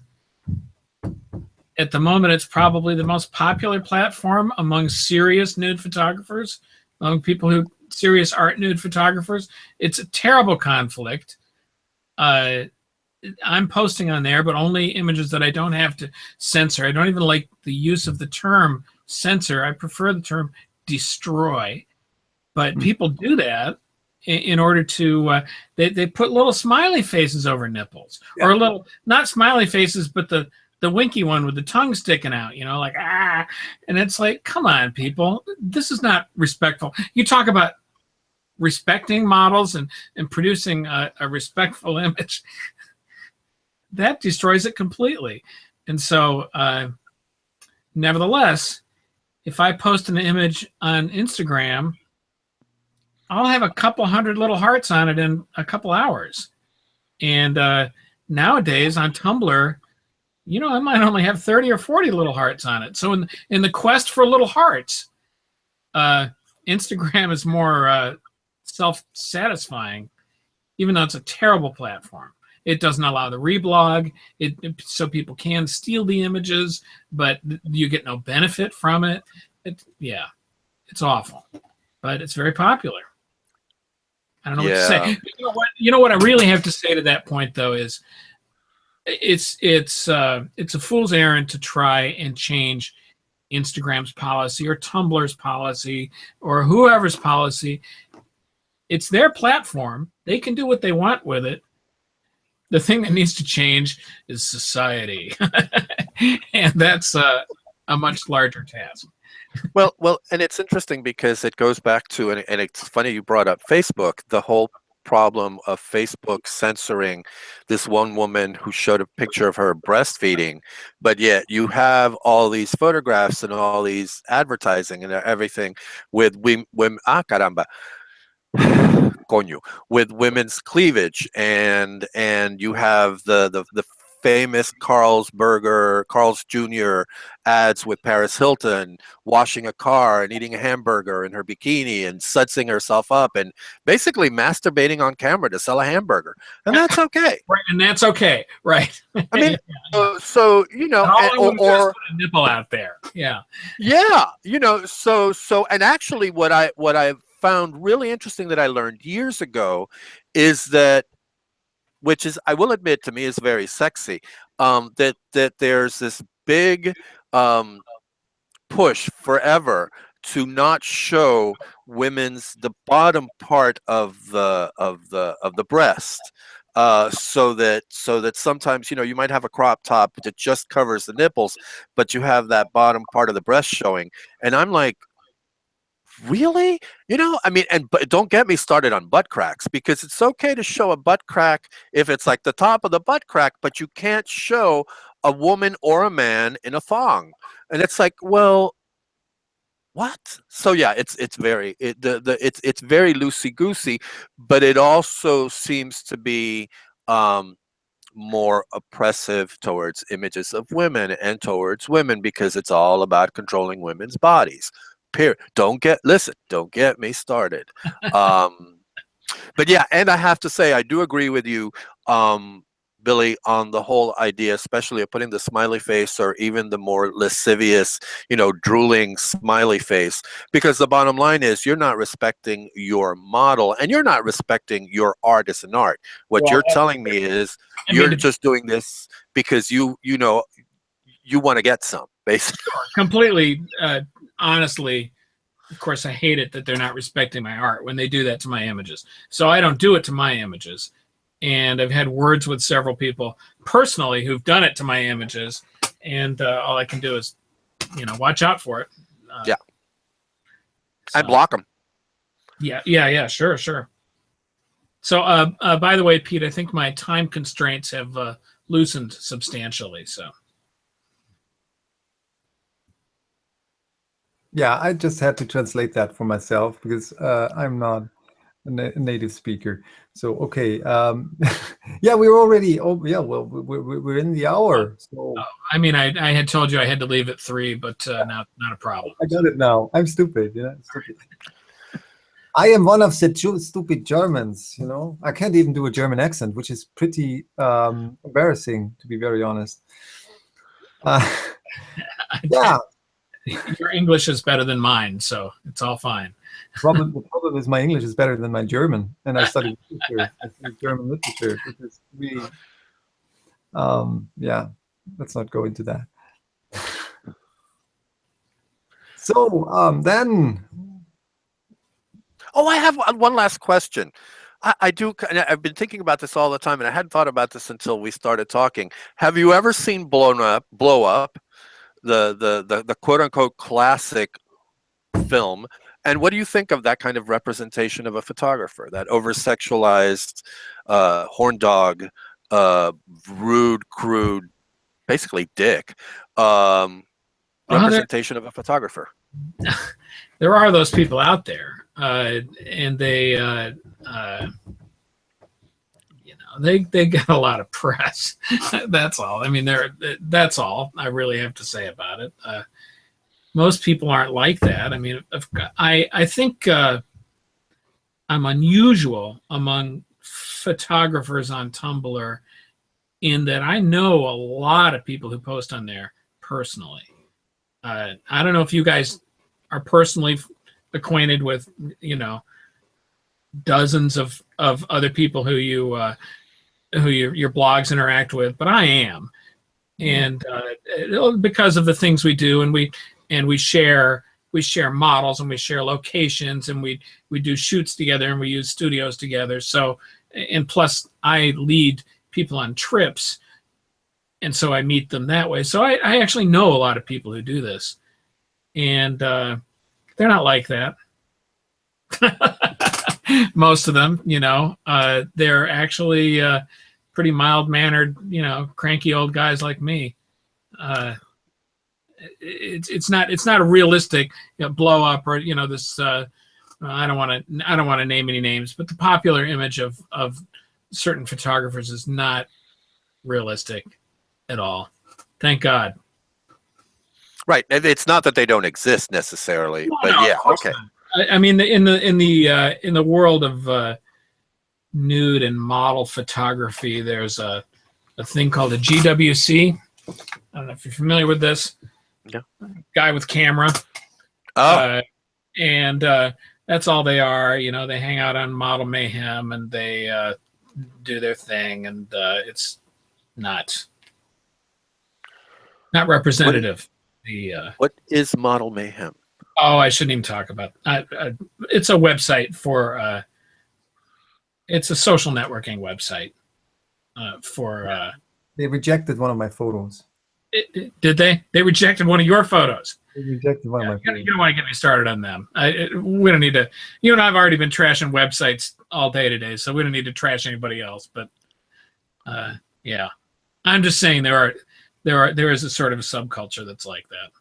at the moment, it's probably the most popular platform among serious nude photographers, among people who serious art nude photographers. It's a terrible conflict. I'm posting on there, but only images that I don't have to censor. I don't even like the use of the term censor. I prefer the term destroy. But people do that in order to, they put little smiley faces over nipples, or a little, not smiley faces, but the winky one with the tongue sticking out, you know, like, ah. And it's like, come on, people. This is not respectful. You talk about respecting models and producing a respectful image. That destroys it completely. And so, nevertheless, if I post an image on Instagram, I'll have a couple hundred little hearts on it in a couple hours. And nowadays on Tumblr, you know, I might only have 30 or 40 little hearts on it. So in the quest for little hearts, Instagram is more self-satisfying, even though it's a terrible platform. It doesn't allow the reblog, so people can steal the images, but you get no benefit from it. Yeah, it's awful, but it's very popular. I don't know what to say. You know what I really have to say to that point, though, is it's a fool's errand to try and change Instagram's policy or Tumblr's policy or whoever's policy. It's their platform. They can do what they want with it. The thing that needs to change is society. And that's a much larger task. Well, and it's interesting because it goes back to, and it's funny you brought up Facebook, the whole problem of Facebook censoring this one woman who showed a picture of her breastfeeding, but yet you have all these photographs and all these advertising and everything with women, with women's cleavage, and you have the famous Carl's Jr. ads with Paris Hilton washing a car and eating a hamburger in her bikini and sudsing herself up and basically masturbating on camera to sell a hamburger, and that's okay. Right, and that's okay, right? I mean, so you know, or put a nipple out there, yeah, you know, so and actually, what I found really interesting that I learned years ago is that, which is, I will admit, to me is very sexy, that there's this big push forever to not show the bottom part of the breast, so that sometimes, you know, you might have a crop top that just covers the nipples, but you have that bottom part of the breast showing, and I'm like, really? You know, I mean, but don't get me started on butt cracks, because it's okay to show a butt crack if it's like the top of the butt crack, but you can't show a woman or a man in a thong. And it's like, well, what? So yeah, it's very it's very loosey goosey, but it also seems to be more oppressive towards images of women and towards women, because it's all about controlling women's bodies. Period. Don't get me started. But yeah, and I have to say, I do agree with you, Billy, on the whole idea, especially of putting the smiley face or even the more lascivious, drooling smiley face, because the bottom line is you're not respecting your model and you're not respecting your art as an art. What you're telling me is you're just doing this because you want to get some, basically. Completely, honestly. Of course, I hate it that they're not respecting my art when they do that to my images. So I don't do it to my images. And I've had words with several people personally who've done it to my images. And all I can do is, watch out for it. Yeah. So, I block them. Yeah. Sure. So, by the way, Pete, I think my time constraints have loosened substantially. So. Yeah, I just had to translate that for myself because I'm not a native speaker. So okay, yeah, we're already. Oh yeah, well we're in the hour. So I mean, I had told you I had to leave at 3, but not a problem. I got it now. I'm stupid, stupid. I am one of the stupid Germans. I can't even do a German accent, which is pretty embarrassing, to be very honest. Yeah. Your English is better than mine, so it's all fine. The problem is my English is better than my German, and I studied literature. I studied German literature, which is really, yeah. Let's not go into that. So then. Oh, I have one last question. I've been thinking about this all the time, and I hadn't thought about this until we started talking. Have you ever seen blow up? The quote unquote classic film, and what do you think of that kind of representation of a photographer, that over sexualized horn dog, rude, crude, basically dick representation of a photographer? There are those people out there, and they they get a lot of press. That's all. I mean, that's all I really have to say about it. Most people aren't like that. I mean, I think I'm unusual among photographers on Tumblr in that I know a lot of people who post on there personally. I don't know if you guys are personally acquainted with, dozens of other people who your blogs interact with, but I am, and because of the things we do, and we share models, and we share locations, and we do shoots together, and we use studios together. So, and plus I lead people on trips, and so I meet them that way. So I actually know a lot of people who do this, and they're not like that. Most of them, they're actually pretty mild-mannered, cranky old guys like me. It's not a realistic blow up, or this. I don't want to name any names, but the popular image of certain photographers is not realistic at all. Thank God. Right. It's not that they don't exist necessarily, but yeah, okay. I mean, in the world of nude and model photography, there's a thing called a GWC. I don't know if you're familiar with this. Yeah. Guy with camera. Oh. And that's all they are. They hang out on Model Mayhem, and they do their thing, and it's not representative. What is Model Mayhem? Oh, I shouldn't even talk about it. It's a website for it's a social networking website for they rejected one of my photos. Did they? They rejected one of your photos. They rejected one of my photos. You don't want to get me started on them. We don't need to. You and I have already been trashing websites all day today, so we don't need to trash anybody else. But yeah, I'm just saying there is a sort of a subculture that's like that.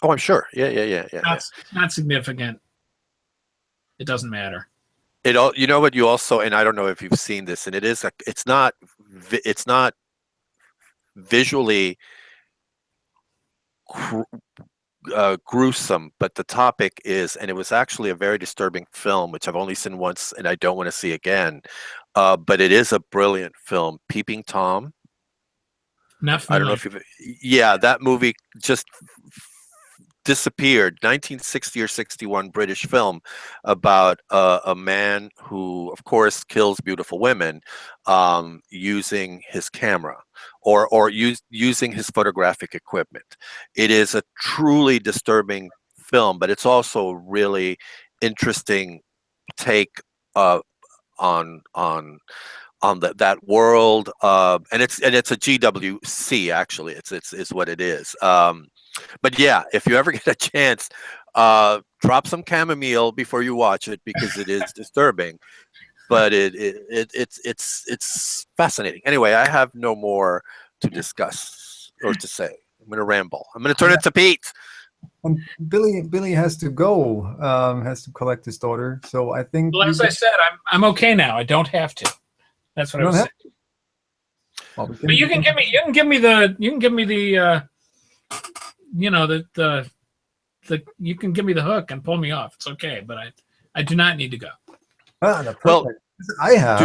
Oh, I'm sure. Yeah. Not significant. It doesn't matter. It all, you know what, you also, and I don't know if you've seen this, and it's not visually gruesome, but the topic is, and it was actually a very disturbing film, which I've only seen once and I don't want to see again. But it is a brilliant film, Peeping Tom. Not familiar. I don't know if you've, yeah, that movie just disappeared. 1960 or 61 British film about a man who, of course, kills beautiful women using his camera or using his photographic equipment. It is a truly disturbing film, but it's also a really interesting take on that world, and it's a GWC, actually. It's what it is. But yeah, if you ever get a chance, drop some chamomile before you watch it, because it is disturbing. But it's fascinating. Anyway, I have no more to discuss or to say. I'm going to ramble. I'm going to turn it to Pete. And Billy has to go, has to collect his daughter. So I think. Well, as I said, I'm okay now. I don't have to. That's what I was saying. Well, but you can give me the you can give me the hook and pull me off. It's okay, but I do not need to go. Well, I have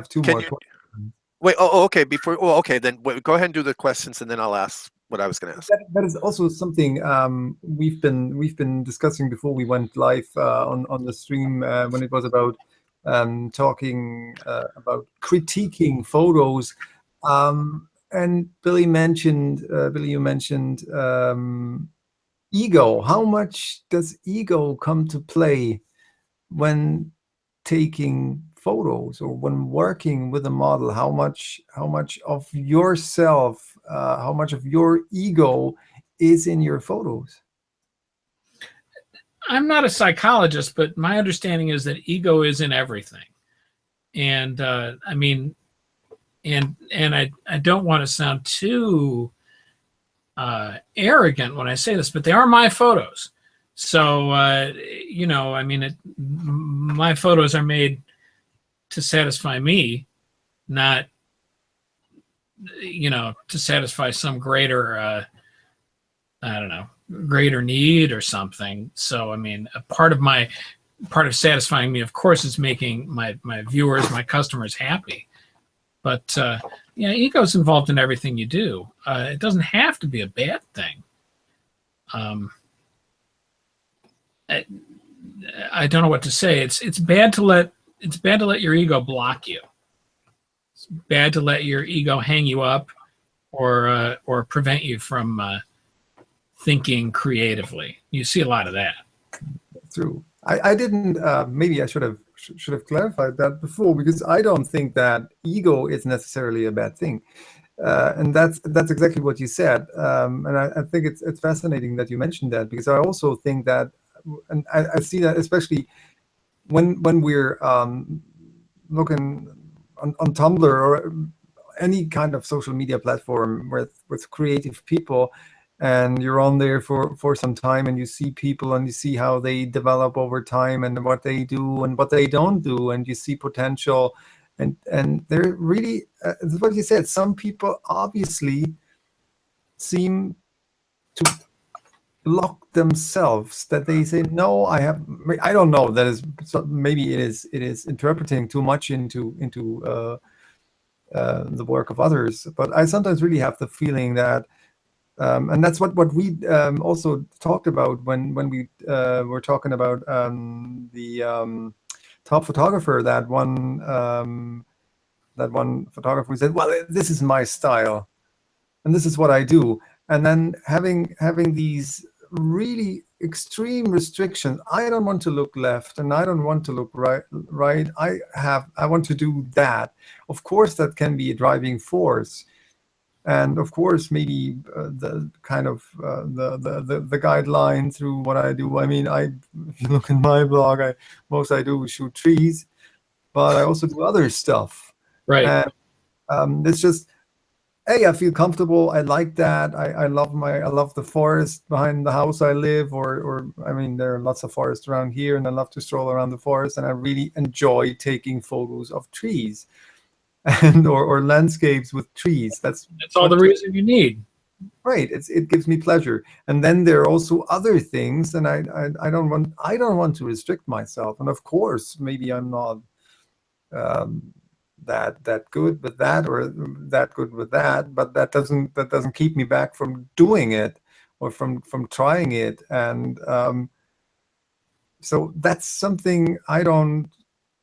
two more questions. Wait, okay. Okay, then go ahead and do the questions, and then I'll ask what I was going to ask. That is also something we've been discussing before we went live on the stream when it was about talking about critiquing photos. And Billy, you mentioned ego. How much does ego come to play when taking photos or when working with a model? How much of yourself, how much of your ego is in your photos? I'm not a psychologist, but my understanding is that ego is in everything. And I mean, and I don't want to sound too arrogant when I say this, but they are my photos. So, you know, I mean, my photos are made to satisfy me, not, you know, to satisfy some greater, I don't know, greater need or something. So, I mean, a part of satisfying me, of course, is making my viewers, my customers happy. But, yeah, ego's involved in everything you do. It doesn't have to be a bad thing. I don't know what to say. It's bad to let your ego block you. It's bad to let your ego hang you up or prevent you from thinking creatively. You see a lot of that. True. I didn't. Maybe I should have clarified that before, because I don't think that ego is necessarily a bad thing, and that's exactly what you said. And I think it's fascinating that you mentioned that, because I also think that, and I see that especially when we're looking on Tumblr or any kind of social media platform with creative people, and you're on there for some time, and you see people and you see how they develop over time and what they do and what they don't do, and you see potential, and they're really, what you said, some people obviously seem to block themselves, that they say, no, I don't know, that is, maybe it is interpreting too much into the work of others, but I sometimes really have the feeling that and that's what we also talked about when we were talking about the top photographer, that one photographer who said, well, this is my style and this is what I do, and then having these really extreme restrictions. I don't want to look left and I don't want to look right. I want to do that. Of course, that can be a driving force. And of course, maybe the kind of the guideline through what I do. I mean, if you look in my blog, most I do is shoot trees, but I also do other stuff. Right. And it's just, hey, I feel comfortable. I like that. I love the forest behind the house I live, or I mean, there are lots of forests around here, and I love to stroll around the forest, and I really enjoy taking photos of trees and or landscapes with trees. That's all the reason you need. Right. It gives me pleasure. And then there are also other things, and I don't want to restrict myself. And of course, maybe I'm not that good with that, or that good with that, but that doesn't keep me back from doing it, or from trying it. And so that's something I don't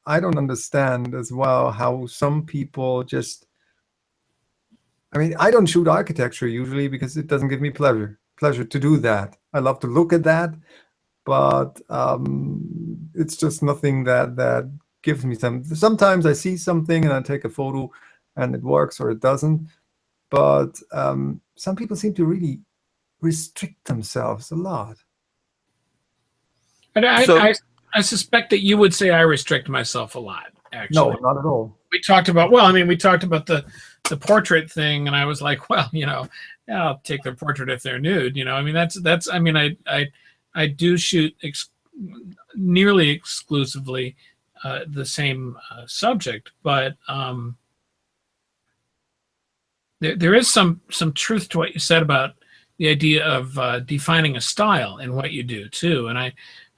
understand as well, how some people just, I mean, I don't shoot architecture usually because it doesn't give me pleasure to do that. I love to look at that, but it's just nothing that gives me some. Sometimes I see something and I take a photo and it works or it doesn't. But some people seem to really restrict themselves a lot. And I suspect that you would say I restrict myself a lot, actually. No, not at all. We talked about, well, I mean, we talked about the portrait thing, and I was like, well, you know, yeah, I'll take their portrait if they're nude. You know, I mean, that's. I mean, I do shoot nearly exclusively the same subject, but there is some truth to what you said about the idea of defining a style in what you do too. And I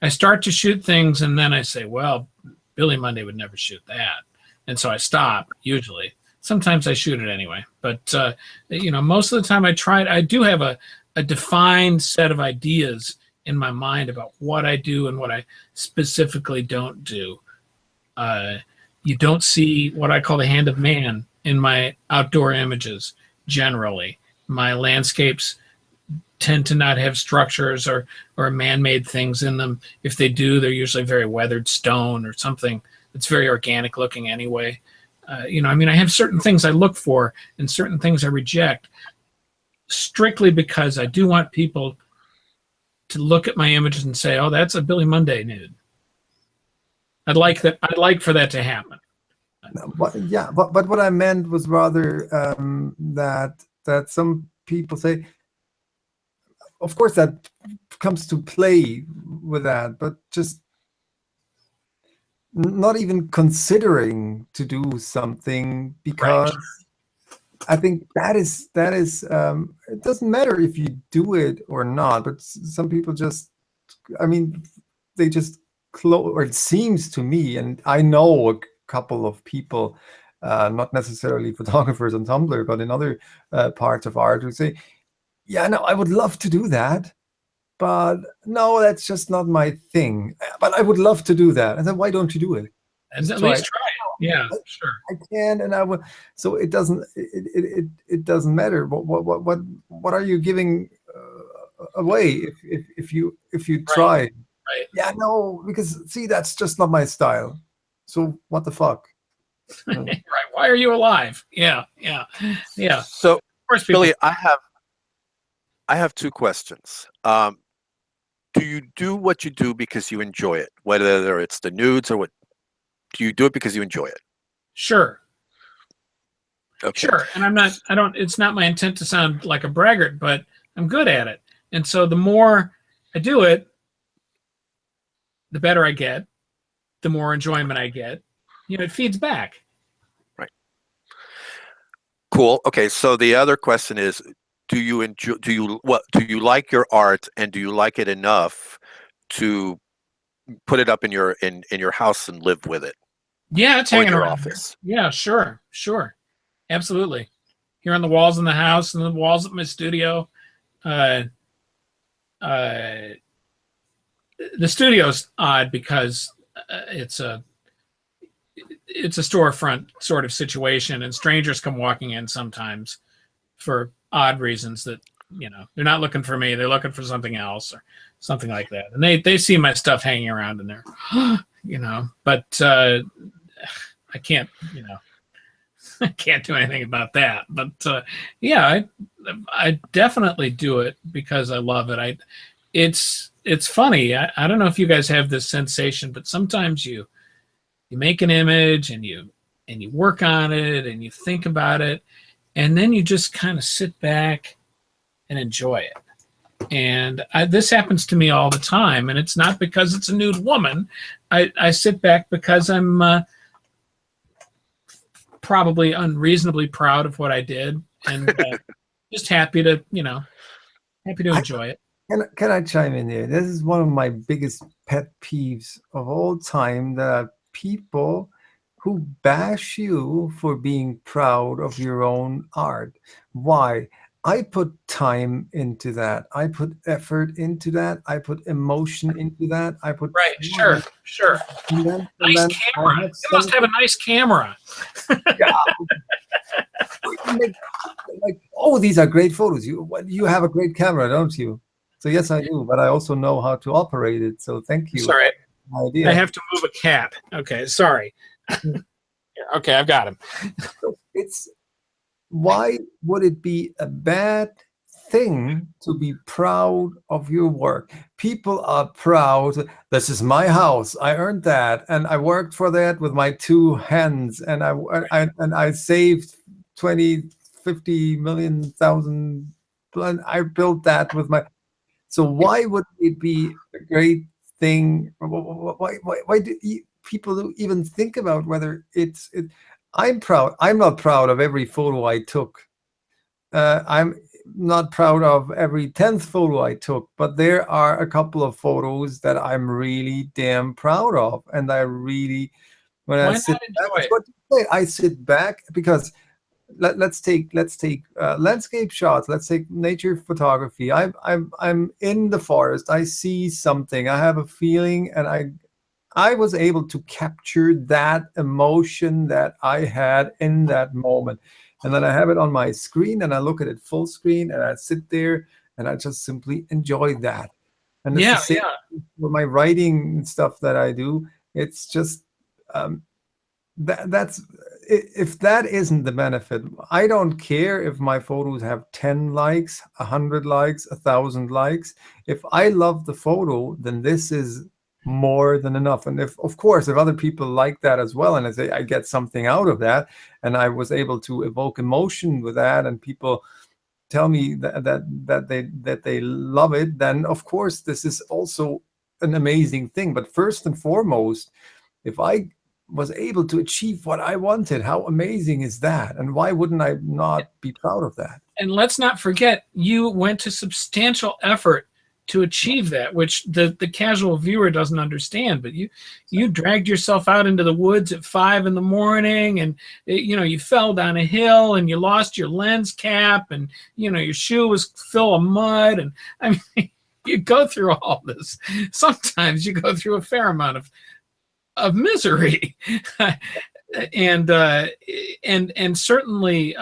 start to shoot things, and then I say, well, Billy Monday would never shoot that, and so I stop usually. Sometimes I shoot it anyway, but you know, most of the time I try it. I do have a defined set of ideas in my mind about what I do and what I specifically don't do. You don't see what I call the hand of man in my outdoor images generally. My landscapes tend to not have structures or man-made things in them. If they do, they're usually very weathered stone or something that's very organic looking anyway. You know, I mean, I have certain things I look for and certain things I reject, strictly because I do want people to look at my images and say, oh, that's a Billy Monday nude. I'd like that. I'd like for that to happen. Yeah, but what I meant was rather that some people say, of course, that comes to play with that, but just not even considering to do something, because right. I think that is it doesn't matter if you do it or not, but some people just, I mean, they just close, or it seems to me, and I know a couple of people, not necessarily photographers on Tumblr, but in other parts of art, who say, yeah, no, I would love to do that, but no, that's just not my thing. But I would love to do that. And then why don't you do it? And at least try it. Yeah, sure. I can, and I would. So it doesn't. It doesn't matter. What are you giving away if you try? Right. Yeah, no, because see, that's just not my style. So what the fuck? Right. Why are you alive? Yeah. So, of course, people, Billy, I have two questions. Do you do what you do because you enjoy it, whether it's the nudes or what? Do you do it because you enjoy it? Sure. Okay. Sure. And it's not my intent to sound like a braggart, but I'm good at it. And so the more I do it, the better I get, the more enjoyment I get. You know, it feeds back. Right. Cool. Okay. So the other question is, do you like your art, and do you like it enough to put it up in your house and live with it? Yeah, it's hanging in your around office. Yeah, sure, absolutely. Here on the walls in the house and the walls of my studio. The studio's odd because it's a storefront sort of situation, and strangers come walking in sometimes for odd reasons that, you know, they're not looking for me, they're looking for something else or something like that, and they see my stuff hanging around in there, you know, but I can't, you know, I can't do anything about that. But yeah, I definitely do it because I love it. It's funny. I don't know if you guys have this sensation, but sometimes you make an image and you work on it and you think about it, and then you just kind of sit back and enjoy it. And this happens to me all the time, and it's not because it's a nude woman. I sit back because I'm probably unreasonably proud of what I did, and just happy to, you know, happy to enjoy it. Can I chime in here? This is one of my biggest pet peeves of all time, that people who bash you for being proud of your own art. Why? I put time into that. I put effort into that. I put emotion into that. I put sure. Nice camera. You must have a nice camera. Yeah. Like, oh, these are great photos. You have a great camera, don't you? So yes, I do, but I also know how to operate it. So thank you. Sorry, I have to move a cat. Okay, sorry. Okay, I've got him. Why would it be a bad thing to be proud of your work? People are proud. This is my house. I earned that, and I worked for that with my 2 hands, and I saved 20, 50 million thousand. And I built that with my. So why would it be a great thing? Why do people even think about whether it's? I'm proud. I'm not proud of every photo I took. I'm not proud of every 10th photo I took, but there are a couple of photos that I'm really damn proud of, and I really, when I sit back, I sit back because let's take landscape shots. Let's take nature photography. I'm in the forest. I see something. I have a feeling, and I was able to capture that emotion that I had in that moment. And then I have it on my screen, and I look at it full screen, and I sit there, and I just simply enjoy that. And it's the same with my writing and stuff that I do. It's just that's if that isn't the benefit, I don't care if my photos have 10 likes, 100 likes, 1,000 likes. If I love the photo, then this is more than enough. And if, of course, if other people like that as well, and I get something out of that, and I was able to evoke emotion with that, and people tell me that they love it, then of course this is also an amazing thing. But first and foremost, if I was able to achieve what I wanted, how amazing is that? And why wouldn't I not be proud of that? And let's not forget, you went to substantial effort to achieve that, which the casual viewer doesn't understand. But you dragged yourself out into the woods at 5 in the morning, and you fell down a hill, and you lost your lens cap, and your shoe was full of mud, and I mean, you go through all this. Sometimes you go through a fair amount of misery, and certainly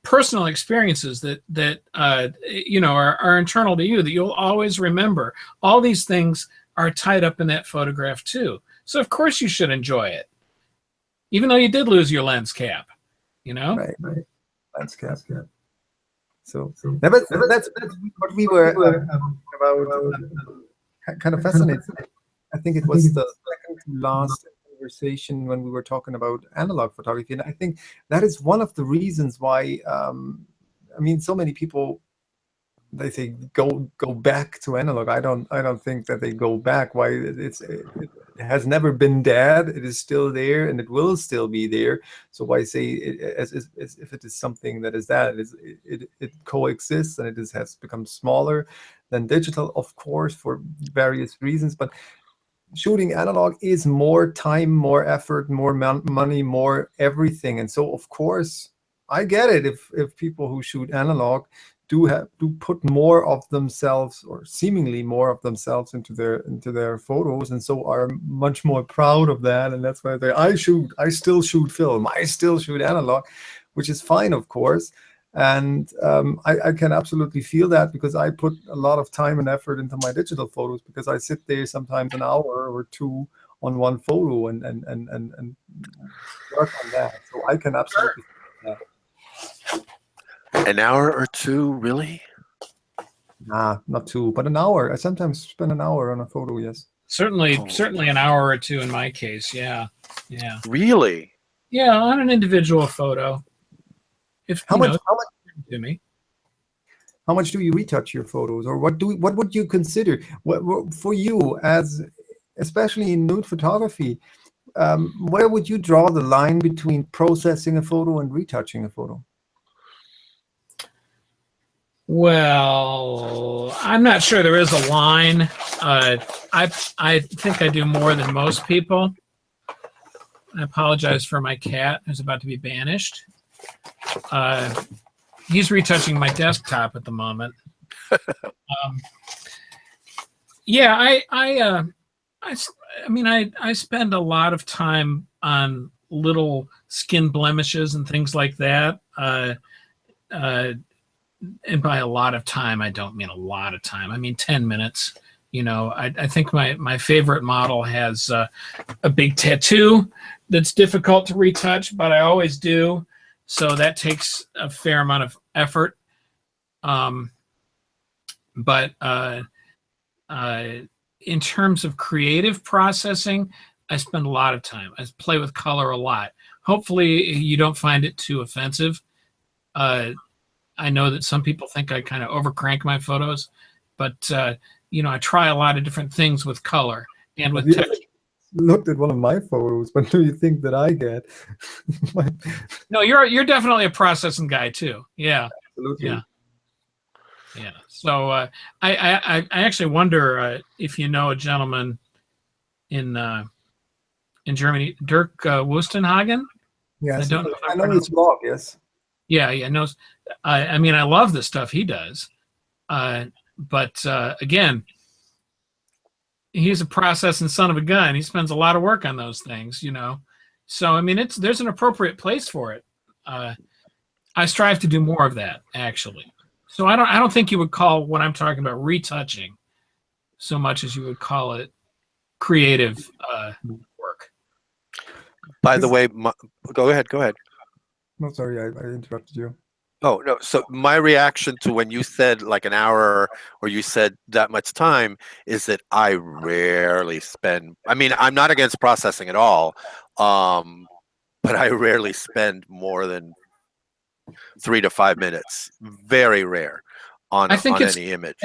personal experiences that are internal to you, that you'll always remember. All these things are tied up in that photograph too. So of course you should enjoy it, even though you did lose your lens cap. Right. Lens cap. Yeah. So that's what we were about. Kind of fascinating. I think it was the second to last conversation when we were talking about analog photography, and I think that is one of the reasons why so many people, they say go back to analog. I don't think that they go back. Why? It has never been dead. It is still there, and it will still be there. So why say it as if it is something that is that? It coexists, and it has become smaller than digital, of course, for various reasons, but shooting analog is more time, more effort, more money, more everything. And so of course I get it if people who shoot analog do put more of themselves, or seemingly more of themselves, into their photos, and so are much more proud of that. And that's why I still shoot film, I still shoot analog, which is fine, of course. And I can absolutely feel that, because I put a lot of time and effort into my digital photos, because I sit there sometimes an hour or 2 on one photo and work on that. So I can absolutely feel that. An hour or 2, really? Nah, not 2, but an hour. I sometimes spend an hour on a photo, yes. Certainly an hour or 2 in my case, yeah. Really? Yeah, on an individual photo. If How you much? know, How much? to me. How much do you retouch your photos, or what would you consider? What for you, as especially in nude photography, where would you draw the line between processing a photo and retouching a photo? Well, I'm not sure there is a line. I think I do more than most people. I apologize for my cat who's about to be banished. He's retouching my desktop at the moment. Yeah, I mean, I spend a lot of time on little skin blemishes and things like that. And by a lot of time, I don't mean a lot of time. I mean 10 minutes. You know, I think my favorite model has a big tattoo that's difficult to retouch, but I always do. So that takes a fair amount of effort. But in terms of creative processing, I spend a lot of time. I play with color a lot. Hopefully you don't find it too offensive. I know that some people think I kind of overcrank my photos, but you know, I try a lot of different things with color and with texture. Looked at one of my photos. What do you think that I get? No, you're definitely a processing guy too. Yeah, Absolutely. Yeah. So I actually wonder if you know a gentleman in Germany, Dirk Wustenhagen. Yes, I don't know. I know his blog. Yes. Yeah. No. I mean, I love the stuff he does, but again, he's a processing son of a gun. He spends a lot of work on those things, you know. So I mean, there's an appropriate place for it. I strive to do more of that, actually. So I don't think you would call what I'm talking about retouching so much as you would call it creative work. By the way, go ahead. No, sorry, I interrupted you. Oh, no. So my reaction to when you said like an hour or you said that much time is that I rarely spend, I mean, I'm not against processing at all, but I rarely spend more than 3 to 5 minutes. Very rare on any image.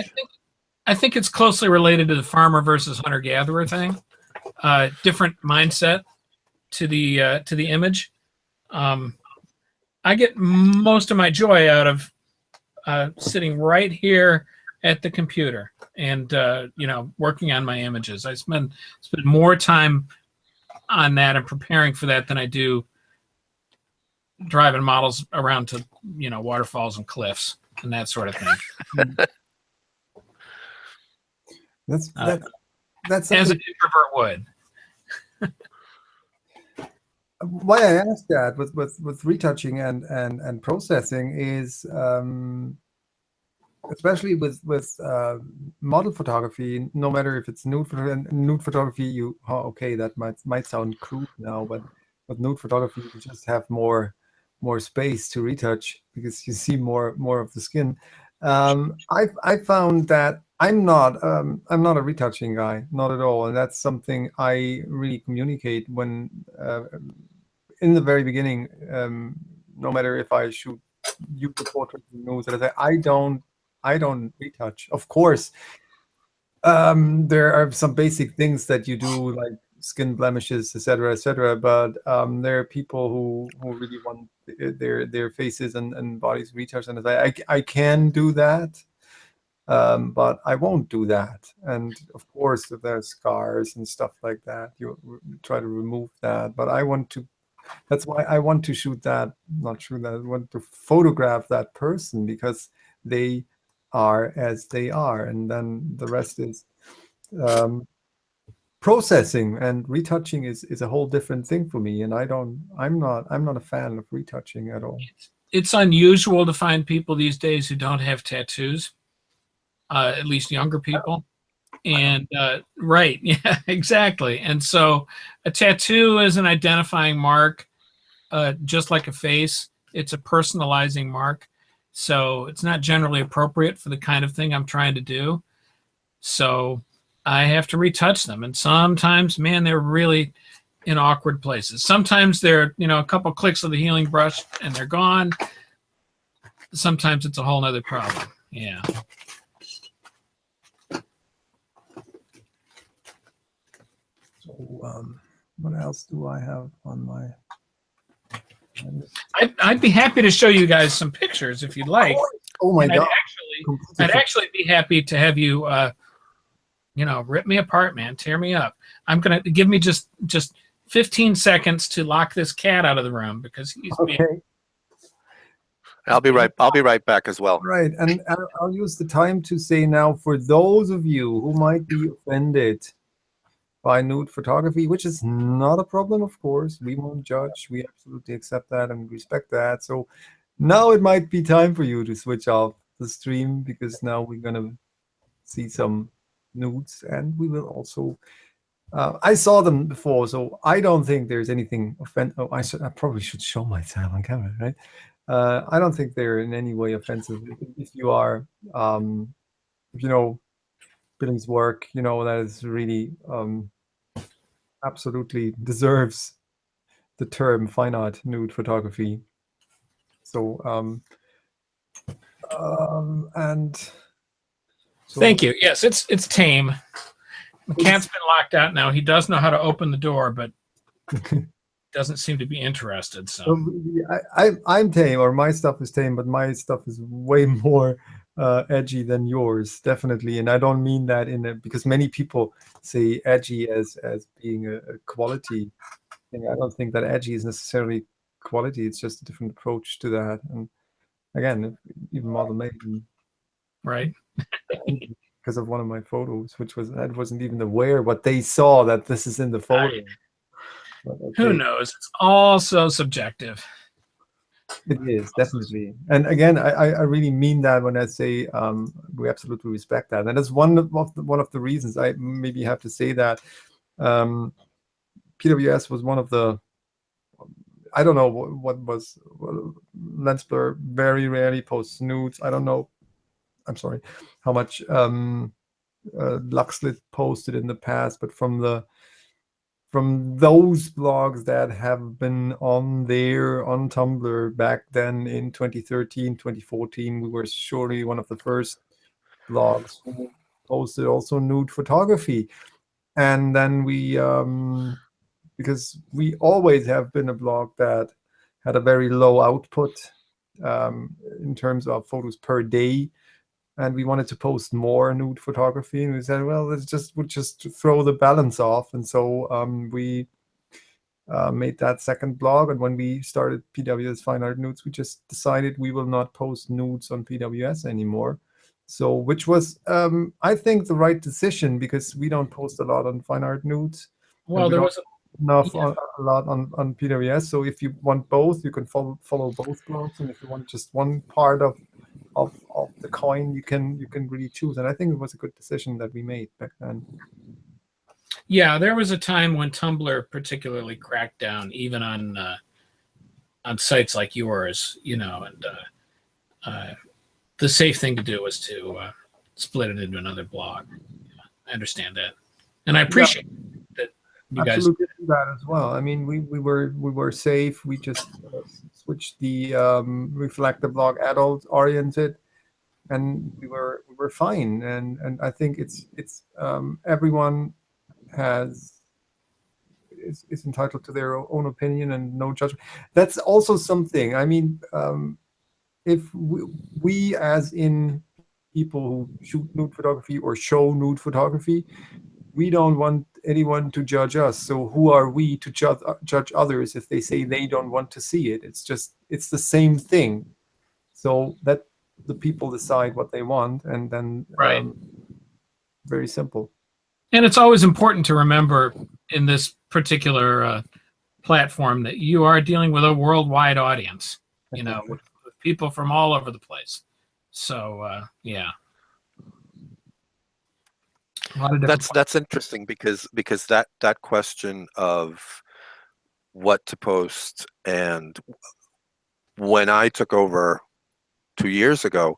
I think it's closely related to the farmer versus hunter-gatherer thing. Different mindset to the image. I get most of my joy out of sitting right here at the computer and you know, working on my images. I spend more time on that and preparing for that than I do driving models around to, you know, waterfalls and cliffs and that sort of thing. That's as an introvert would. Why I asked that with retouching and processing is especially with model photography. No matter if it's nude photography, okay, that might sound crude now, but with nude photography you just have more space to retouch because you see more of the skin. I found that I'm not a retouching guy, not at all, and that's something I really communicate when in the very beginning. No matter if I shoot YouTube portraits and nudes, I don't retouch. Of course, there are some basic things that you do like skin blemishes, etc., but there are people who really want their faces and bodies retouched, and I can do that. But I won't do that. And of course, if there's scars and stuff like that, you try to remove that. But that's why I want to shoot that, not shoot that, I want to photograph that person because they are as they are. And then the rest is processing, and retouching is a whole different thing for me. And I'm not a fan of retouching at all. It's unusual to find people these days who don't have tattoos. At least younger people. And right, yeah, exactly. And so a tattoo is an identifying mark, just like a face. It's a personalizing mark. So it's not generally appropriate for the kind of thing I'm trying to do. So I have to retouch them. And sometimes, man, they're really in awkward places. Sometimes they're, you know, a couple clicks of the healing brush and they're gone. sometimes it's a whole nother problem. Yeah. So what else do I have on my? I'd be happy to show you guys some pictures if you'd like. Oh my God! I'd actually be happy to have you, you know, rip me apart, man, tear me up. I'm gonna give me just 15 seconds to lock this cat out of the room because he's being... I'll be right back as well. Right, and I'll use the time to say now, for those of you who might be offended by nude photography, which is not a problem, of course. We won't judge. We absolutely accept that and respect that. So now it might be time for you to switch off the stream, because now we're going to see some nudes, and we will also... I saw them before, so I don't think there's anything offensive. Oh, I probably should show myself on camera, right? I don't think they're in any way offensive. If you are, you know, Billing's work, you know, that is really absolutely deserves the term fine art nude photography. So and so, thank you. Yes, it's tame. The cat's been locked out now. He does know how to open the door, but doesn't seem to be interested. So I'm tame, or my stuff is tame, but my stuff is way more edgy than yours, definitely. And I don't mean that because many people say edgy as being a quality thing. I don't think that edgy is necessarily quality. It's just a different approach to that. And again, even model made, right, because of one of my photos, which wasn't even aware what they saw that this is in the photo. Who knows? It's all so subjective. It is, definitely. And again, I really mean that when I say we absolutely respect that. And that's one of the reasons I maybe have to say that PWS was one of the, I don't know what was, Lensblr very rarely posts nudes. I don't know, I'm sorry, how much Luxlit posted in the past, but from those blogs that have been on there on Tumblr back then in 2013, 2014, we were surely one of the first blogs who posted also nude photography. And then we, because we always have been a blog that had a very low output in terms of photos per day, and we wanted to post more nude we'll and we said, well, we'll just throw the balance off. And so we made that second blog. And when we started PWS Fine Art Nudes, we just decided we will not post nudes on PWS anymore. So, which was, I think, the right decision, because we don't post a lot on Fine Art Nudes. Well, there was a lot on PWS. So if you want both, you can follow both blogs. And if you want just one part of the coin, you can really choose. And I think it was a good decision that we made back then. Yeah, there was a time when Tumblr particularly cracked down even on sites like yours, you know, and the safe thing to do was to split it into another blog. Yeah, I understand that, and I appreciate that you guys do that as well. I mean, we were safe. We just switched the reflect the blog adult oriented, and we were fine. And I think it's everyone is entitled to their own opinion and no judgment. That's also something. I mean, if we as in people who shoot nude photography or show nude photography, we don't want anyone to judge us. So who are we to judge others if they say they don't want to see it? It's the same thing. So that the people decide what they want, and then right. Very simple. And it's always important to remember in this particular platform that you are dealing with a worldwide audience, you know, with people from all over the place. So yeah. That's interesting because that question of what to post, and when I took over 2 years ago,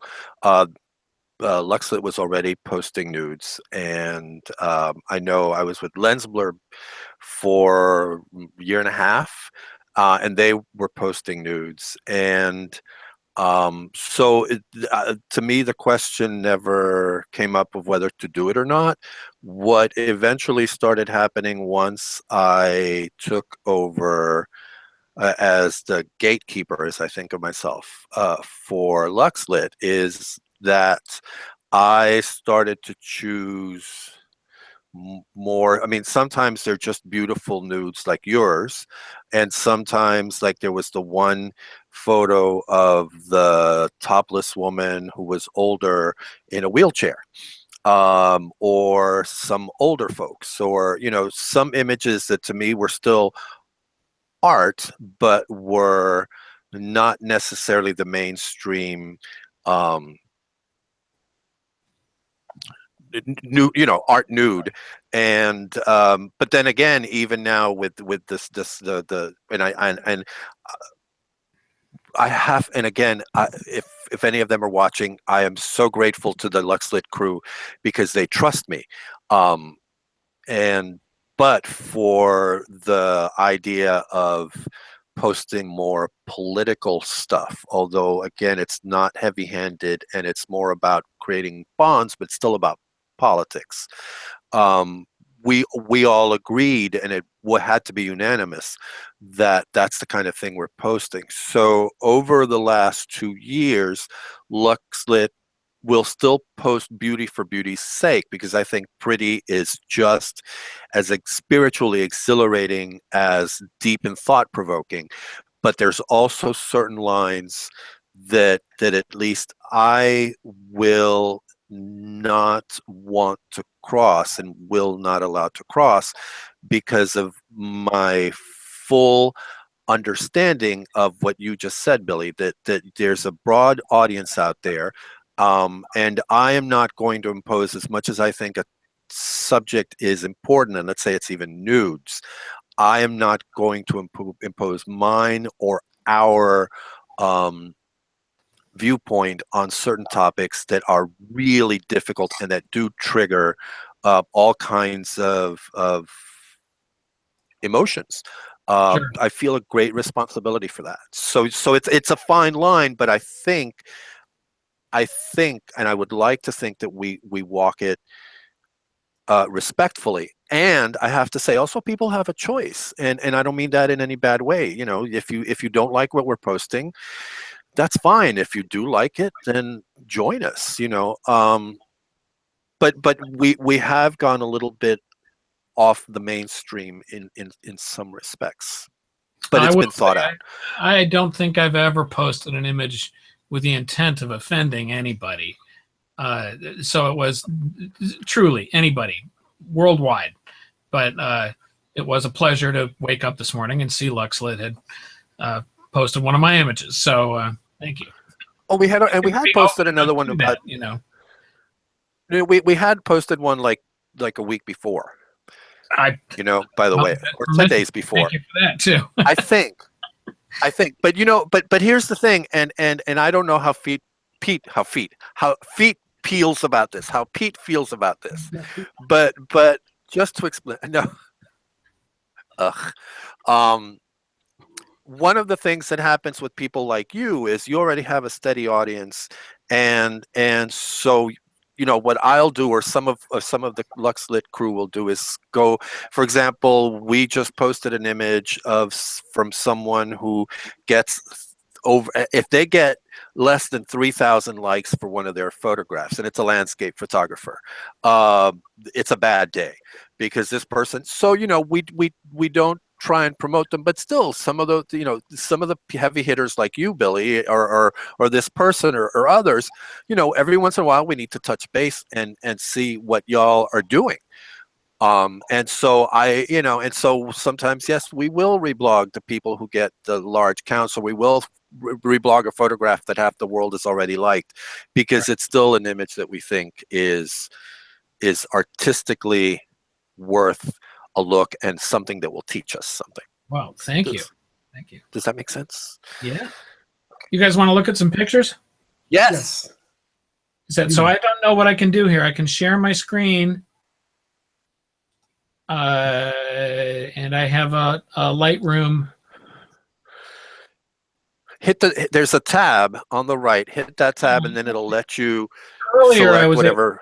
Luxlit was already posting nudes, and I know I was with Lensblr for a year and a half, and they were posting nudes, and So to me, the question never came up of whether to do it or not. What eventually started happening once I took over as the gatekeeper, as I think of myself, for Luxlit, is that I started to choose more. I mean, sometimes they're just beautiful nudes like yours, and sometimes, like, there was the one photo of the topless woman who was older in a wheelchair, or some older folks, or, you know, some images that to me were still art but were not necessarily the mainstream new, you know, art nude. And but then again, even now with the and I have, and again, if any of them are watching, I am so grateful to the Luxlit crew because they trust me. And but for the idea of posting more political stuff, although again, it's not heavy-handed and it's more about creating bonds, but still about politics. We all agreed, and it had to be unanimous, that that's the kind of thing we're posting. So over the last 2 years, Luxlit will still post beauty for beauty's sake, because I think pretty is just as spiritually exhilarating as deep and thought-provoking. But there's also certain lines that at least I will not want to cross and will not allow to cross, because of my full understanding of what you just said, Billy, that there's a broad audience out there, and I am not going to impose, as much as I think a subject is important, and let's say it's even nudes, I am not going to impose mine or our viewpoint on certain topics that are really difficult and that do trigger all kinds of emotions. Sure. I feel a great responsibility for that. So it's a fine line, but I think, and I would like to think that we walk it respectfully. And I have to say, also, people have a choice, and I don't mean that in any bad way. You know, if you don't like what we're posting, that's fine. If you do like it, then join us. You know, but we have gone a little bit off the mainstream in some respects. But it's been thought out. I don't think I've ever posted an image with the intent of offending anybody. So it was truly anybody worldwide. But it was a pleasure to wake up this morning and see Luxlit had posted one of my images. So thank you. Oh, we had posted another one about, you know. We had posted one like a week before. You know, by the way, or 10 days before. Thank you for that too. I think, but you know, but here's the thing, and I don't know how Pete feels about this, how Pete feels about this, but just to explain, no, one of the things that happens with people like you is you already have a steady audience, and so, you know, what I'll do, or some of the Luxlit crew will do, is go, for example, we just posted an image from someone who gets over, if they get less than 3,000 likes for one of their photographs, and it's a landscape photographer, it's a bad day, because this person, so, you know, we don't try and promote them, but still, some of the, you know, some of the heavy hitters like you, Billy, or this person, or others, you know, every once in a while we need to touch base and see what y'all are doing. And so so sometimes, yes, we will reblog the people who get the large counts, or we will reblog a photograph that half the world has already liked, because it's still an image that we think is artistically worth a look, and something that will teach us something. Well, thank you. Does that make sense? Yeah. You guys want to look at some pictures? Yes. So I don't know what I can do here. I can share my screen. And I have a Lightroom. there's a tab on the right. Hit that tab, and then it'll let you Earlier, select I was whatever.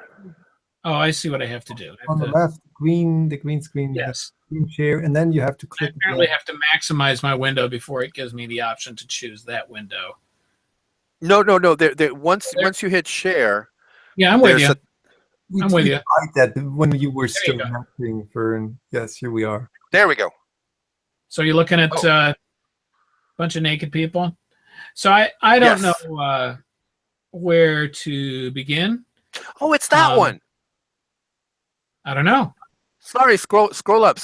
Oh, I see what I have to do. On the left, the green screen, Yes. green share, and then you have to I click. apparently have to maximize my window before it gives me the option to choose that window. No. Once you hit share, Yeah, I'm with you. I'm with you. Like that when you were still you go. acting, Fern. Yes, here we are. there we go. So you're looking at a bunch of naked people. So I don't know where to begin. Oh, it's that one. I don't know. Sorry, scroll up.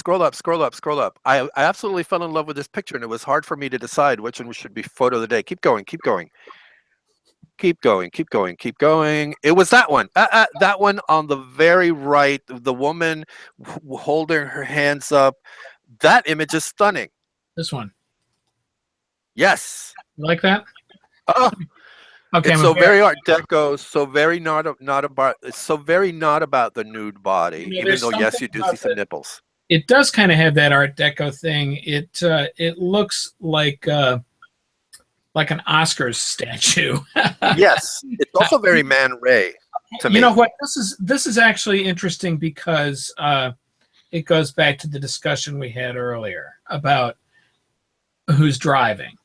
I absolutely fell in love with this picture, and it was hard for me to decide which one should be photo of the day. Keep going. It was that one. That one on the very right, the woman holding her hands up. That image is stunning. This one. Yes. You like that? Okay, it's so very Art Deco, so very not about the nude body, even though yes, you do see some nipples. It does kind of have that Art Deco thing. It looks like an Oscars statue. Yes, it's also very Man Ray to me. You know what? This is actually interesting because it goes back to the discussion we had earlier about who's driving.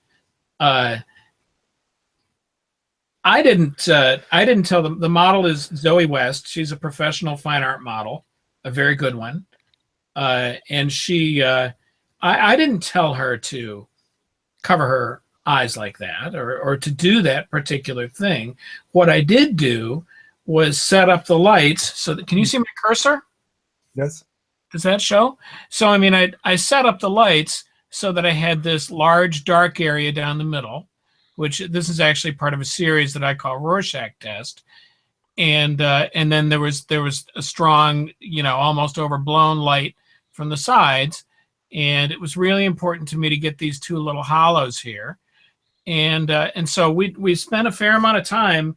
I didn't tell them. The model is Zoe West. She's a professional fine art model, a very good one. And she, I didn't tell her to cover her eyes like that or to do that particular thing. What I did do was set up the lights so that, can you see my cursor? Yes. Does that show? So, I mean, I set up the lights so that I had this large dark area down the middle, which this is actually part of a series that I call Rorschach Test. And then there was a strong, almost overblown light from the sides. And it was really important to me to get these two little hollows here. And so we spent a fair amount of time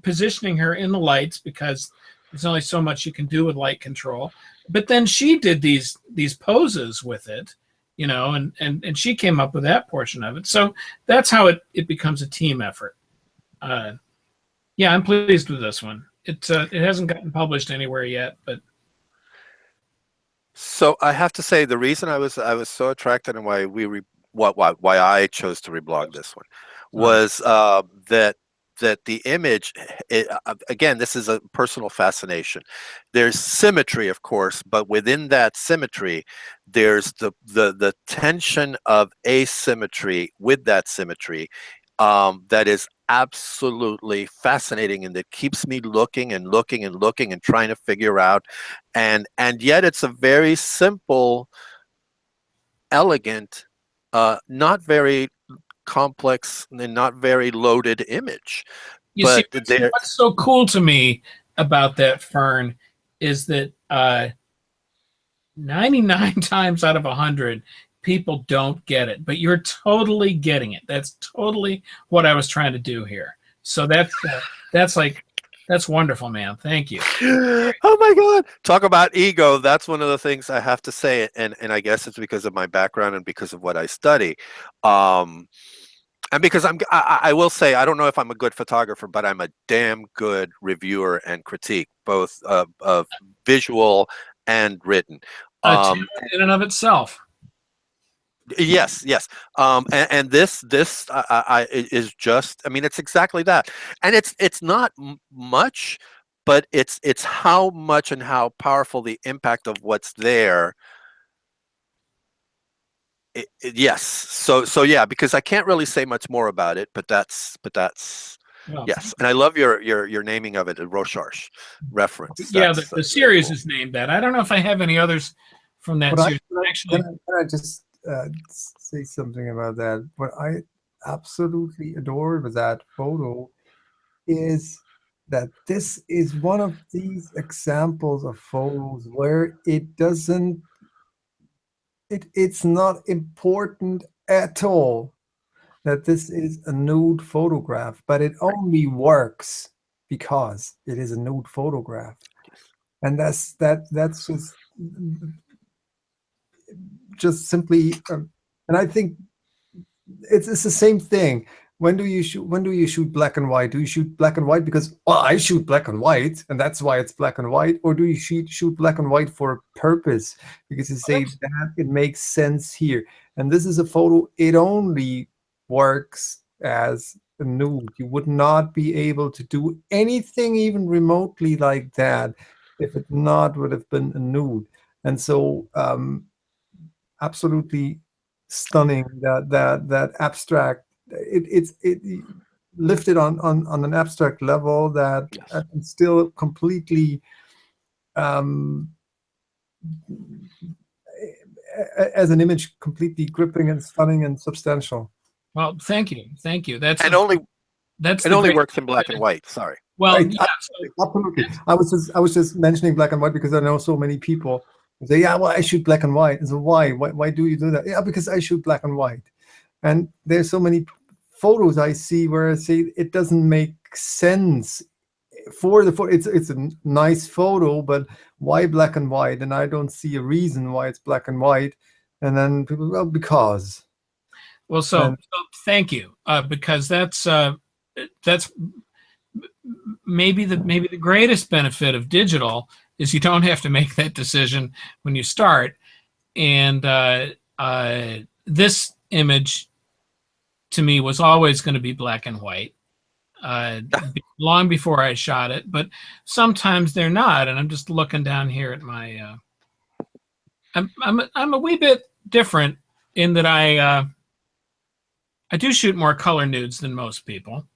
positioning her in the lights because there's only so much you can do with light control. But then she did these poses with it, and she came up with that portion of it. So that's how it becomes a team effort. Yeah, I'm pleased with this one. It hasn't gotten published anywhere yet, but. So I have to say the reason I was so attracted and why why I chose to reblog this one was that the image, again, this is a personal fascination. There's symmetry, of course, but within that symmetry, there's the tension of asymmetry with that symmetry that is absolutely fascinating and that keeps me looking and trying to figure out. And yet it's a very simple, elegant, not very complex and not very loaded image. You see, what's so cool to me about that, Fern, is that 99 times out of 100 people don't get it, but you're totally getting it. That's totally what I was trying to do here. So that's wonderful, man. Thank you. Oh my God. Talk about ego. That's one of the things I have to say. And I guess it's because of my background and because of what I study. And because I will say, I don't know if I'm a good photographer, but I'm a damn good reviewer and critique, both of visual and written. In and of itself. Yes. And this is just, I mean, it's exactly that. And it's not much, but it's how much and how powerful the impact of what's there. Yes. So yeah, because I can't really say much more about it, but that's well, yes. And I love your naming of it, a Rorschach reference. Yeah, the series is named that. I don't know if I have any others from that series. Can I just say something about that? What I absolutely adored with that photo is that this is one of these examples of photos where it's not important at all that this is a nude photograph, but it only works because it is a nude photograph. And that's just simply, and I think it's the same thing. when do you shoot black and white? Do you shoot black and white because, well, I shoot black and white and that's why it's black and white? Or do you shoot black and white for a purpose because you say that it makes sense here? And this is a photo, it only works as a nude. You would not be able to do anything even remotely like that if it not would have been a nude. And so absolutely stunning that abstract. It's lifted on an abstract level that is still completely as an image, completely gripping and stunning and substantial. Well, thank you. That's only works in black and white. Sorry. Well, right. yeah, Absolutely. I was just mentioning black and white because I know so many people say, yeah, well, I shoot black and white. And so why do you do that? Yeah, because I shoot black and white. And there's so many photos I see where I say it doesn't make sense for the photo. It's a nice photo, but why black and white? And I don't see a reason why it's black and white. And then people, well, because. Well, so thank you, because that's maybe the greatest benefit of digital is you don't have to make that decision when you start. And this image to me was always going to be black and white long before I shot it, but sometimes they're not. And I'm just looking down here at my I'm a wee bit different in that I do shoot more color nudes than most people.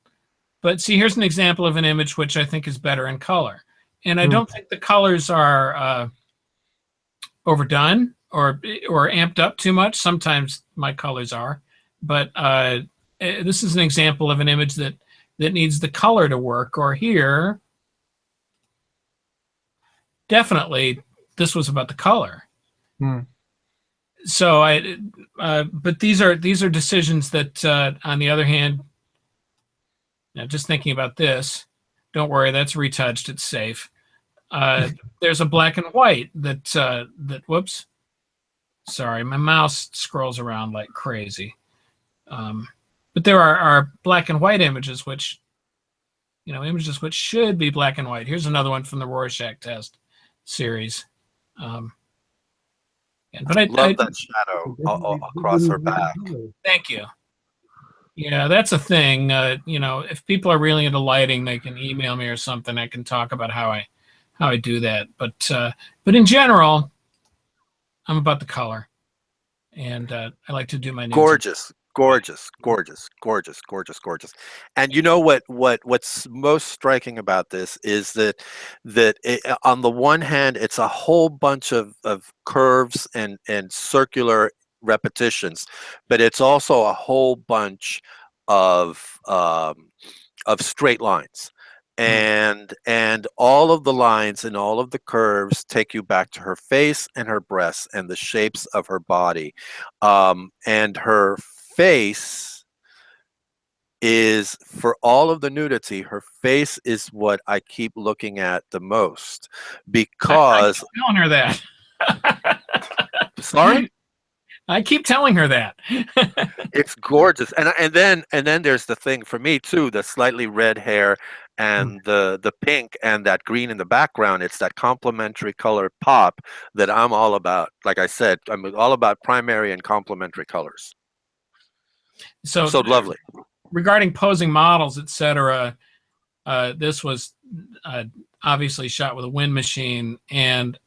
But see, here's an example of an image which I think is better in color. And I don't think the colors are overdone or amped up too much. Sometimes my colors are. But this is an example of an image that needs the color to work. Or here, definitely, this was about the color. So but these are decisions that, on the other hand, now just thinking about this, don't worry, that's retouched, it's safe. There's a black and white that whoops, sorry, my mouse scrolls around like crazy. But there are black and white images which, images which should be black and white. Here's another one from the Rorschach test series. But I love that shadow across her back. Thank you. Yeah, that's a thing. If people are really into lighting, they can email me or something. I can talk about how I do that. But in general, I'm about the color, and I like to do my nudes. Gorgeous. And you know what's most striking about this is that on the one hand, it's a whole bunch of curves and circular repetitions, but it's also a whole bunch of straight lines. And all of the lines and all of the curves take you back to her face and her breasts and the shapes of her body. And her face is, for all of the nudity, her face is what I keep looking at the most, because I keep telling her that. Sorry? I keep telling her that. It's gorgeous. And then there's the thing for me too, the slightly red hair and the pink and that green in the background. It's that complementary color pop that I'm all about. Like I said, I'm all about primary and complementary colors. So lovely. Regarding posing models, etc., this was obviously shot with a wind machine, and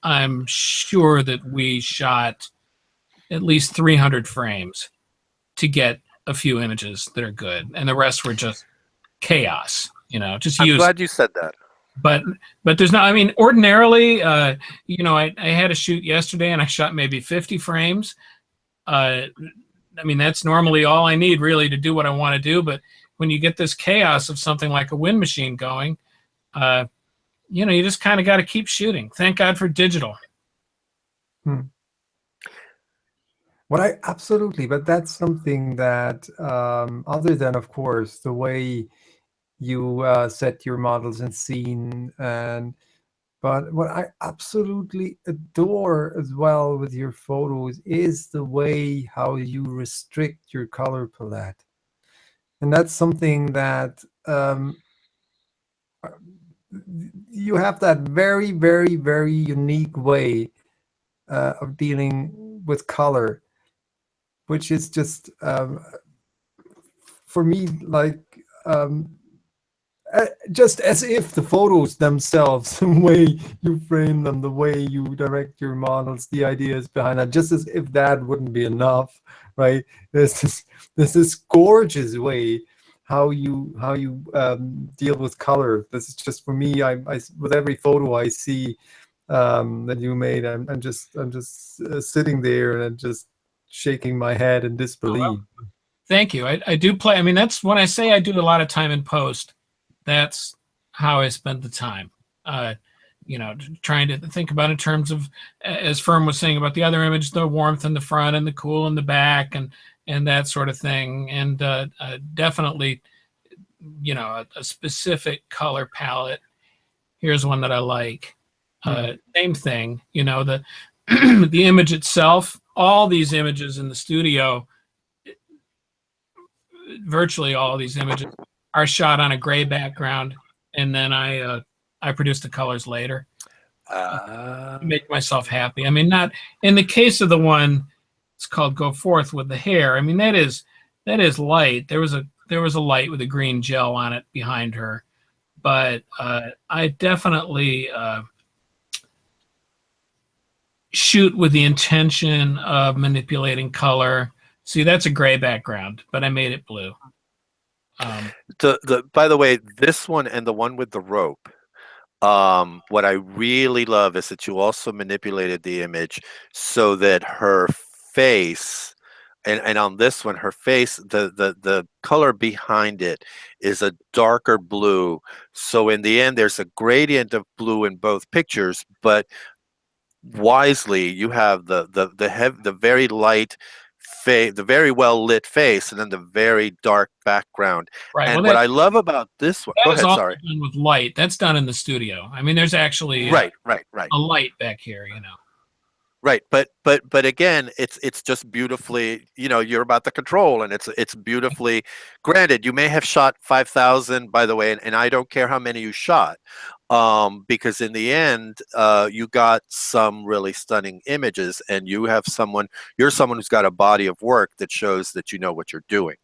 I'm sure that we shot at least 300 frames to get a few images that are good, and the rest were just chaos. I'm glad you said that. But there's not. I mean, ordinarily, I had a shoot yesterday, and I shot maybe 50 frames. I mean, that's normally all I need really to do what I want to do. But when you get this chaos of something like a wind machine going, you just kind of got to keep shooting. Thank God for digital. Absolutely, but that's something that, other than, of course, the way you set your models in scene, but what I absolutely adore as well with your photos is the way how you restrict your color palette. And that's something that you have that very, very, very unique way of dealing with color, which is just for me like just as if the photos themselves, the way you frame them, the way you direct your models, the ideas behind that, just as if that wouldn't be enough, right? There's this gorgeous way how you deal with color. This is just for me. I with every photo I see that you made, I'm just sitting there and I'm just shaking my head in disbelief. Well, thank you. I do play. I mean, that's when I say I do a lot of time in post. That's how I spend the time, you know, trying to think about in terms of, as Fern was saying about the other image, the warmth in the front and the cool in the back and that sort of thing. And definitely, you know, a specific color palette. Here's one that I like. Same thing, you know, the the image itself, all these images in the studio, virtually all these images are shot on a gray background, and then I produce the colors later. Make myself happy. I mean, not in the case of the one it's called "Go Forth with the Hair." I mean, that is light. There was a light with a green gel on it behind her, but I definitely shoot with the intention of manipulating color. See, that's a gray background, but I made it blue. By the way, this one and the one with the rope, what I really love is that you also manipulated the image so that her face, and on this one, her face, the color behind it is a darker blue. So in the end, there's a gradient of blue in both pictures, but wisely, you have the very light face, the very well lit face, and then the very dark background. Right. And well, what I love about this one, go ahead. Sorry. Done with light. That's done in the studio. I mean, there's actually right. a light back here, you know. Right, but again, it's just beautifully, you know, you're about the control, and it's beautifully granted. You may have shot 5,000, by the way, and I don't care how many you shot, because in the end, you got some really stunning images, and you're someone who's got a body of work that shows that you know what you're doing.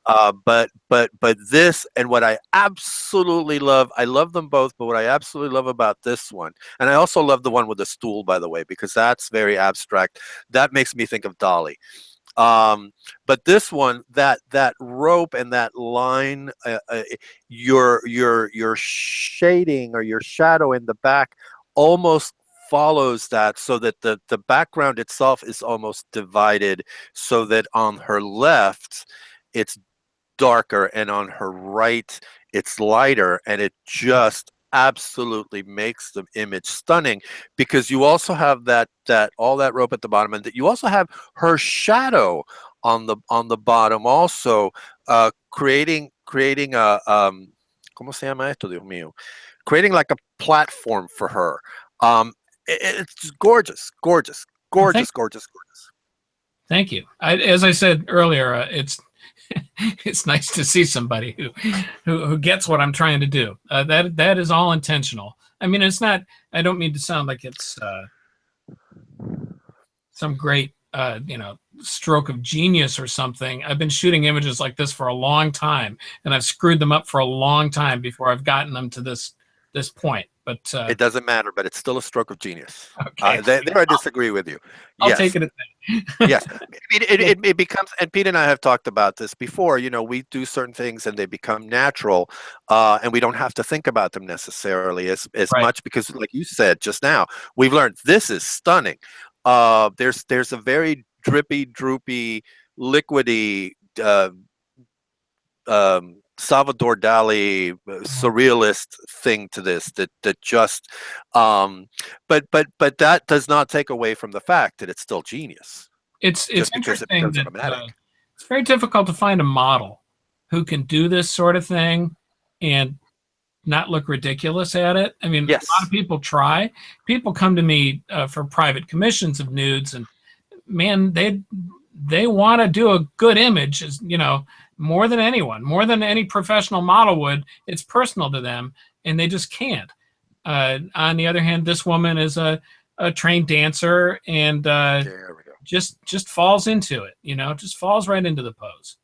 But this, and what I absolutely love, I love them both, but what I absolutely love about this one, and I also love the one with the stool, by the way, because that's very abstract. That makes me think of Dali. But this one, that rope and that line, your shading or your shadow in the back almost follows that, so that the background itself is almost divided, so that on her left it's darker and on her right it's lighter, and it just absolutely makes the image stunning, because you also have that all that rope at the bottom, and that you also have her shadow on the bottom also, creating a ¿cómo se llama esto, Dios mío? Creating like a platform for her. It's gorgeous. Thank you. As I said earlier, it's nice to see somebody who gets what I'm trying to do. That is all intentional. I mean, it's not. I don't mean to sound like it's some great you know, stroke of genius or something. I've been shooting images like this for a long time, and I've screwed them up for a long time before I've gotten them to this point. But it doesn't matter, but it's still a stroke of genius. Okay. There I disagree with you. I'll take it at that. Yes, it becomes, and Pete and I have talked about this before, you know, we do certain things and they become natural, and we don't have to think about them necessarily as right. much, because like you said just now, we've learned this is stunning. There's a very drippy, droopy, liquidy, Salvador Dali surrealist thing to this that just but that does not take away from the fact that it's still genius. It's interesting that it's very difficult to find a model who can do this sort of thing and not look ridiculous at it. I mean, yes. A lot of people try. People come to me for private commissions of nudes, and man, they want to do a good image, you know, more than anyone, more than any professional model would. It's personal to them, and they just can't. On the other hand, this woman is a trained dancer, and There we go. just falls into it, you know, just falls right into the pose.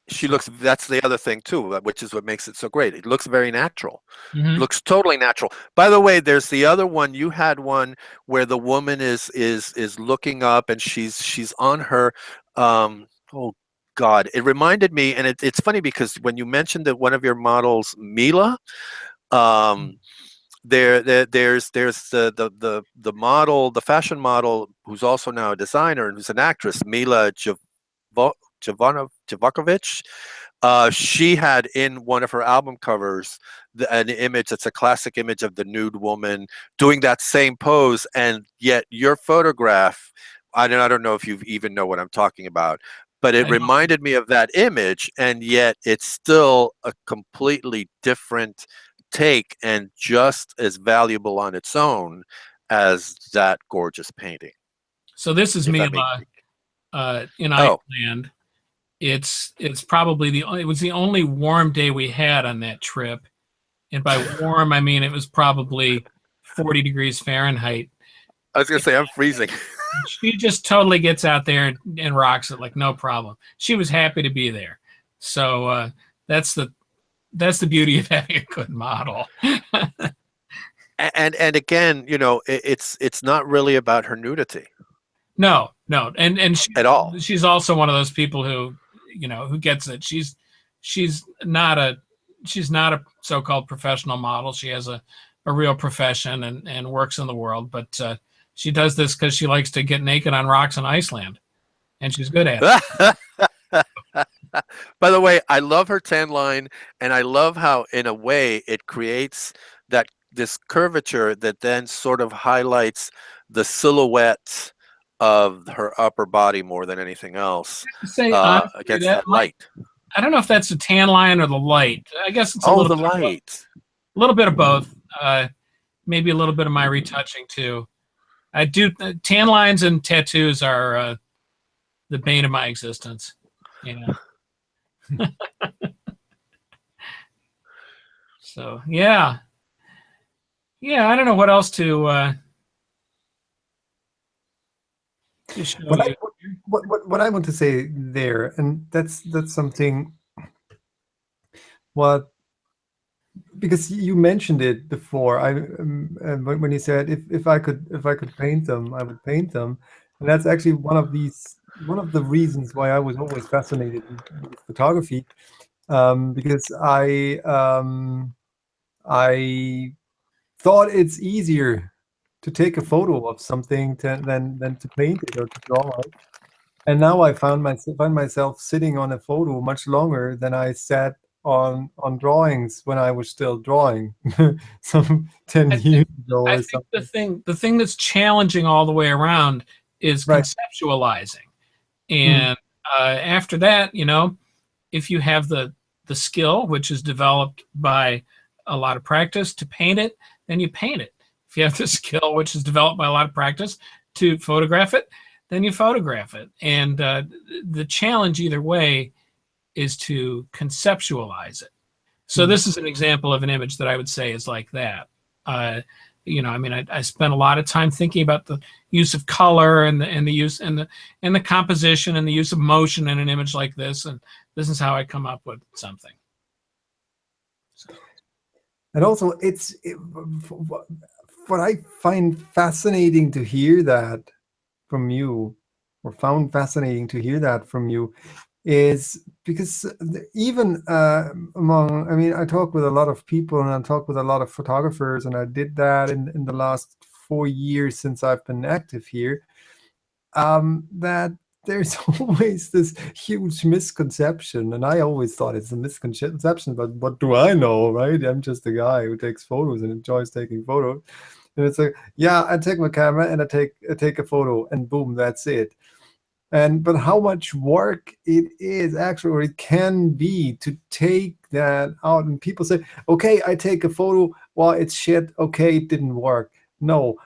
She looks, that's the other thing too, which is what makes it so great. It looks very natural. Mm-hmm. Looks totally natural. By the way, there's the other one. You had one where the woman is looking up, and she's on her oh God, it reminded me, and it's funny because when you mentioned that one of your models, Mila, there's the model, the fashion model, who's also now a designer and who's an actress, Mila Jovanovic. She had in one of her album covers an image that's a classic image of the nude woman doing that same pose, and yet your photograph, I don't know if you even know what I'm talking about, but it reminded me of that image, and yet it's still a completely different take and just as valuable on its own as that gorgeous painting. So this is Mila in Iceland. It's probably it was the only warm day we had on that trip, and by warm I mean it was probably 40 degrees Fahrenheit. I was gonna say I'm freezing. She just totally gets out there and rocks it like no problem. She was happy to be there. So that's the beauty of having a good model. and again, you know, it's not really about her nudity. No, and she, at all. She's also one of those people who, you know, who gets it. She's not a so-called professional model. She has a real profession and works in the world, but she does this because she likes to get naked on rocks in Iceland, and she's good at it. By the way, I love her tan line, and I love how, in a way, it creates this curvature that then sort of highlights the silhouette of her upper body more than anything else against that light. I don't know if that's the tan line or the light. I guess it's a little bit light. A little bit of both. Maybe a little bit of my retouching too. I do tan lines and tattoos are the bane of my existence. Yeah. So yeah. I don't know what else to show you. What I want to say there, and that's something. Because you mentioned it before, when you said if I could paint them, I would paint them, and that's actually one of the reasons why I was always fascinated with photography, because I thought it's easier to take a photo of something than to paint it or to draw it. And now I find myself sitting on a photo much longer than I sat on drawings when I was still drawing some 10 years ago. I think the thing that's challenging all the way around is conceptualizing. And after that, you know, if you have the skill, which is developed by a lot of practice, to paint it, then you paint it. If you have the skill, which is developed by a lot of practice, to photograph it, then you photograph it. And the challenge either way is to conceptualize it. So this is an example of an image that I would say is like that. You know, I mean, I spent a lot of time thinking about the use of color and the use and the composition and the use of motion in an image like this, and this is how I come up with something. So. And also, what I find fascinating to hear that from you, or found fascinating to hear that from you, is because even among, I mean, I talk with a lot of people and I talk with a lot of photographers, and I did that in the last 4 years since I've been active here, that there's always this huge misconception, and I always thought it's a misconception, but what do I know, right? I'm just a guy who takes photos and enjoys taking photos. And it's like, yeah, I take my camera and I take a photo, and boom, that's it. But how much work it is actually, or it can be, to take that out. And people say, okay, I take a photo, well, it's shit, okay, it didn't work. No,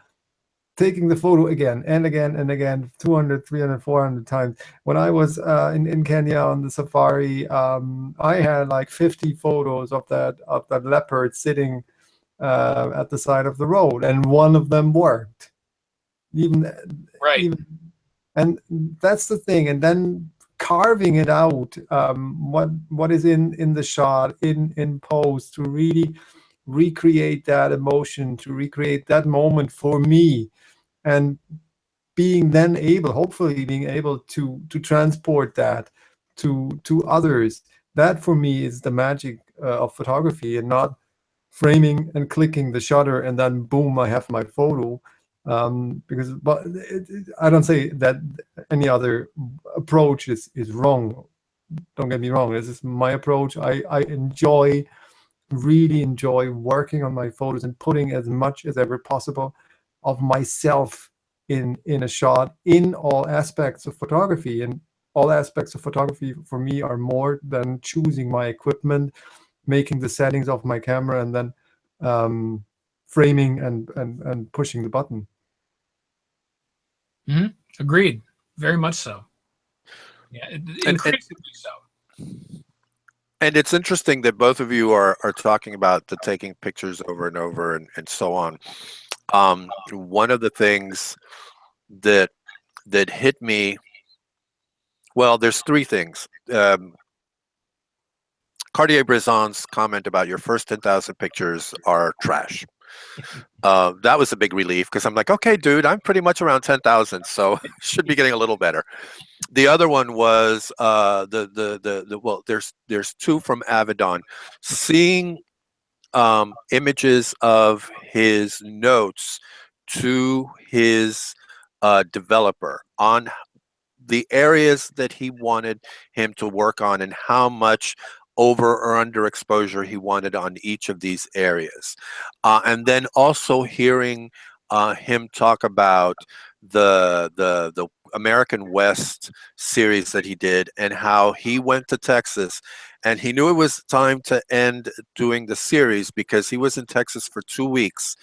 taking the photo again and again and again, 200, 300, 400 times. When I was in Kenya on the safari, I had like 50 photos of that leopard sitting at the side of the road, and one of them worked. Right. And that's the thing. And then carving it out, what is in the shot, in post, to really recreate that emotion, to recreate that moment for me, and being then able, hopefully being able to transport that to others. That for me is the magic of photography, and not framing and clicking the shutter and then boom, I have my photo. Because, but I don't say that any other approach is wrong. Don't get me wrong. This is my approach. I really enjoy working on my photos and putting as much as ever possible of myself in a shot, in all aspects of photography. And all aspects of photography for me are more than choosing my equipment, making the settings of my camera, and then framing and pushing the button. Mm-hmm. Agreed. Very much so. Yeah, increasingly so. And it's interesting that both of you are talking about the taking pictures over and over and so on. One of the things that hit me, well, there's three things. Cartier Bresson's comment about your first 10,000 pictures are trash. That was a big relief, because I'm like, okay, dude, I'm pretty much around 10,000, so should be getting a little better. The other one was well, there's two from Avedon, seeing images of his notes to his developer on the areas that he wanted him to work on, and how much over or under exposure he wanted on each of these areas. And then also hearing him talk about the American West series that he did, and how he went to Texas and he knew it was time to end doing the series, because he was in Texas for 2 weeks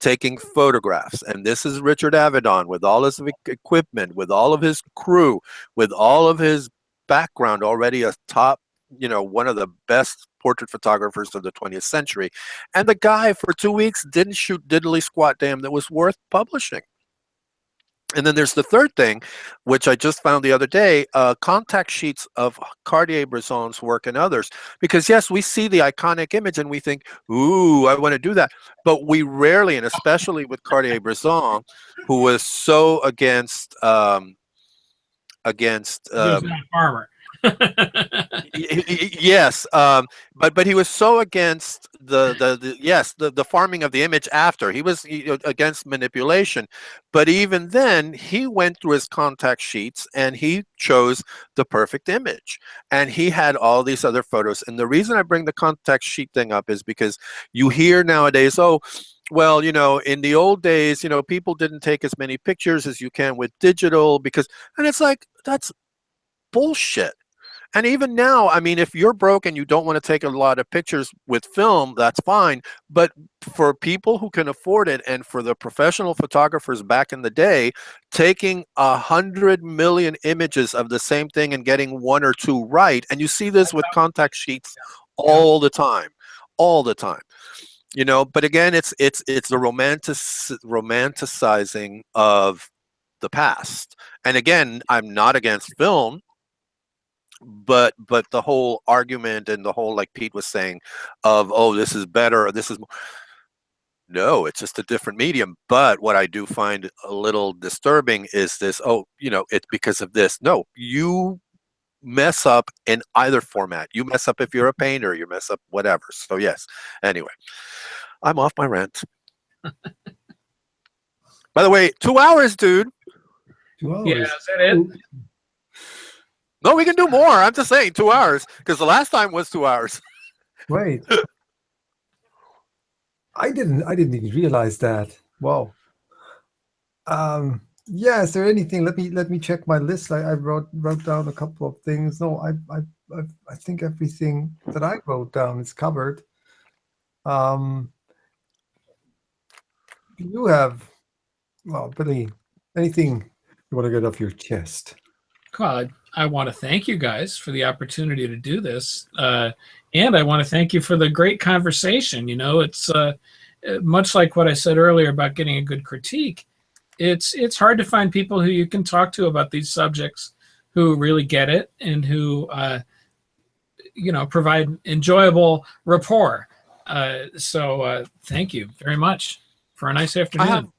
taking photographs. And this is Richard Avedon with all his equipment, with all of his crew, with all of his background, already a top, you know, one of the best portrait photographers of the 20th century. And the guy for 2 weeks didn't shoot diddly squat damn that was worth publishing. And then there's the third thing, which I just found the other day, contact sheets of Cartier-Bresson's work and others. Because yes, we see the iconic image and we think, ooh, I want to do that. But we rarely, and especially with Cartier-Bresson, who was so against farmer. Yes, but he was so against the farming of the image after. He was against manipulation, but even then he went through his contact sheets and he chose the perfect image, and he had all these other photos. And the reason I bring the contact sheet thing up is because you hear nowadays, oh, well, you know, in the old days, you know, people didn't take as many pictures as you can with digital, because, and it's like, that's bullshit. And even now, I mean, if you're broke and you don't want to take a lot of pictures with film, that's fine. But for people who can afford it, and for the professional photographers back in the day, taking 100 million images of the same thing and getting one or two right, and you see this with contact sheets all the time, you know. But again, it's the romanticizing of the past. And again, I'm not against film, but the whole argument and the whole, like Pete was saying, of, oh, this is better or this is more. No, it's just a different medium. But what I do find a little disturbing is this, oh, you know, it's because of this. No, you mess up in either format. You mess up if you're a painter, you mess up whatever. So yes, anyway, I'm off my rant. By the way, 2 hours, dude. 2 hours. Yeah, is that it? No, we can do more. I'm just saying 2 hours, because the last time was 2 hours. Wait. I didn't even realize that. Wow. Yeah, is there anything? Let me check my list. I wrote down a couple of things. No, I think everything that I wrote down is covered. Do you have Well, Billy, anything you want to get off your chest? Well, I want to thank you guys for the opportunity to do this. And I want to thank you for the great conversation. You know, it's much like what I said earlier about getting a good critique. It's hard to find people who you can talk to about these subjects who really get it and who, you know, provide enjoyable rapport. So thank you very much for a nice afternoon.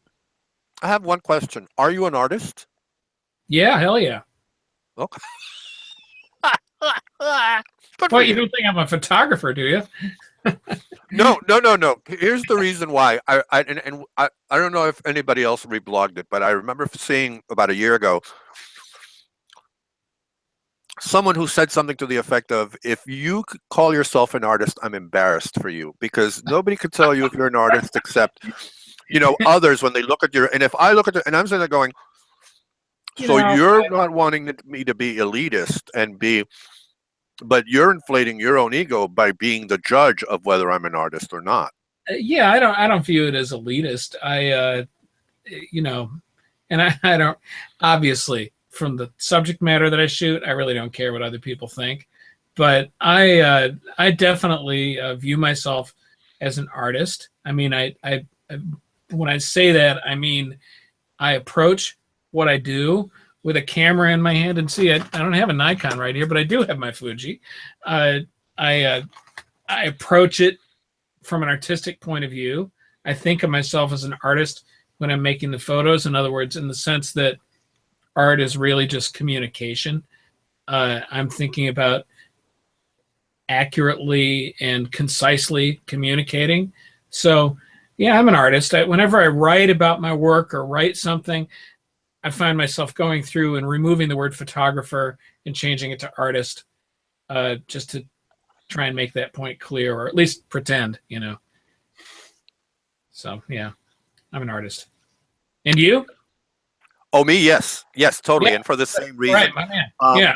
I have one question. Are you an artist? Yeah, hell yeah. Okay. Well, you don't think I'm a photographer, do you? No. Here's the reason why. I don't know if anybody else reblogged it, but I remember seeing about a year ago someone who said something to the effect of, if you could call yourself an artist, I'm embarrassed for you, because nobody could tell you if you're an artist except, you know, others when they look at your, and if I look at it, and I'm sitting there going, so you're not wanting me to be elitist and be, but you're inflating your own ego by being the judge of whether I'm an artist or not. Yeah, I don't view it as elitist. You know, and I don't, obviously, from the subject matter that I shoot, I really don't care what other people think. But I definitely view myself as an artist. I mean, when I say that, I mean, I approach what I do with a camera in my hand, and see, I don't have a Nikon right here, but I do have my Fuji. I approach it from an artistic point of view. I think of myself as an artist when I'm making the photos. In other words, in the sense that art is really just communication. I'm thinking about accurately and concisely communicating. So yeah, I'm an artist. Whenever I write about my work or write something, I find myself going through and removing the word photographer and changing it to artist, just to try and make that point clear, or at least pretend, you know. So yeah, I'm an artist. And you? Oh, me? Yes, totally, Yeah. and for the same reason. Right, my man. Yeah.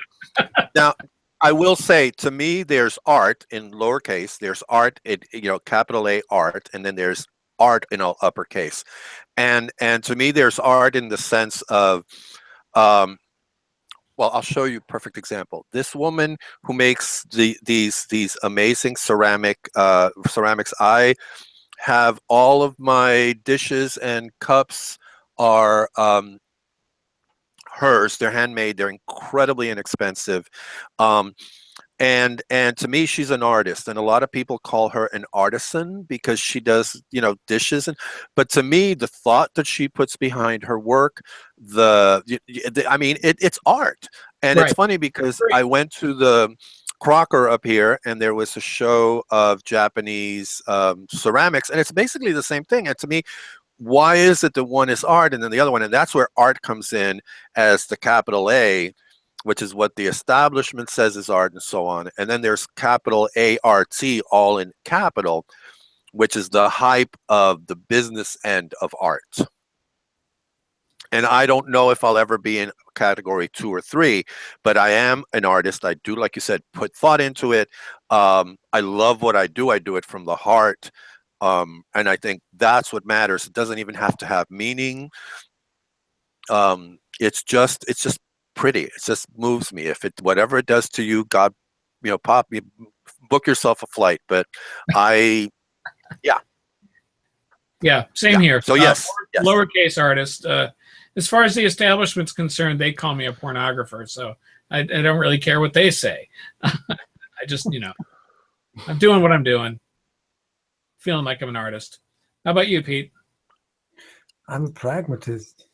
Now, I will say, to me, there's art in lowercase. There's art in, you know, capital A, art, and then there's art in all uppercase. And to me, there's art in the sense of, well, I'll show you a perfect example. This woman who makes these amazing ceramics. I have all of my dishes and cups are hers. They're handmade. They're incredibly inexpensive. And to me, she's an artist, and a lot of people call her an artisan because she does, you know, dishes. But to me, the thought that she puts behind her work, I mean, it's art. And Right. It's funny because I went to the Crocker up here, and there was a show of Japanese ceramics, and it's basically the same thing. And to me, why is it that one is art and then the other one? And that's where art comes in as the capital A, which is what the establishment says is art and so on. And then there's capital A-R-T, all in capital, which is the hype of the business end of art. And I don't know if I'll ever be in category 2 or 3, but I am an artist. I do, like you said, put thought into it. I love what I do. I do it from the heart. And I think that's what matters. It doesn't even have to have meaning. It's just pretty. It just moves me. If it, whatever it does to you, God, you know, book yourself a flight. But yeah, same here. So yes, lowercase artist. As far as the establishment's concerned, they call me a pornographer, so I don't really care what they say. I just, you know, I'm doing what I'm doing, feeling like I'm an artist. How about you, Pete? I'm a pragmatist.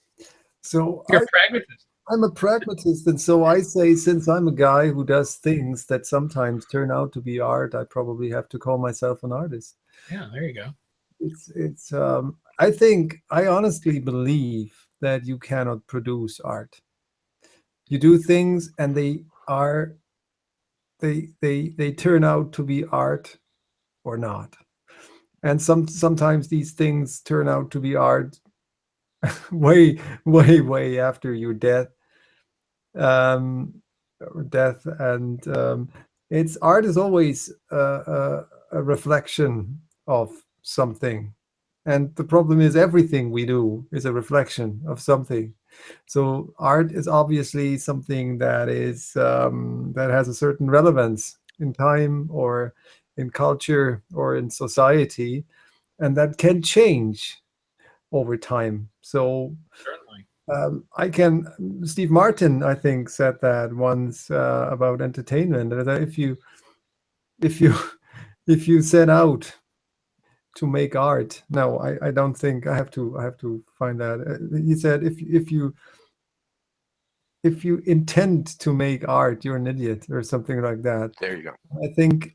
So You're a pragmatist. I'm a pragmatist, and so I say, since I'm a guy who does things that sometimes turn out to be art, I probably have to call myself an artist. Yeah, there you go. It's I honestly believe that you cannot produce art. You do things and they turn out to be art or not. And sometimes these things turn out to be art way after your death. And it's art is always a reflection of something. And the problem is everything we do is a reflection of something. So art is obviously something that is that has a certain relevance in time or in culture or in society, and that can change over time. So Certainly. Steve Martin, I think, said that once about entertainment, that if you if you set out to make art, no, I don't think I have to find that. He said if you intend to make art, you're an idiot or something like that. There you go. I think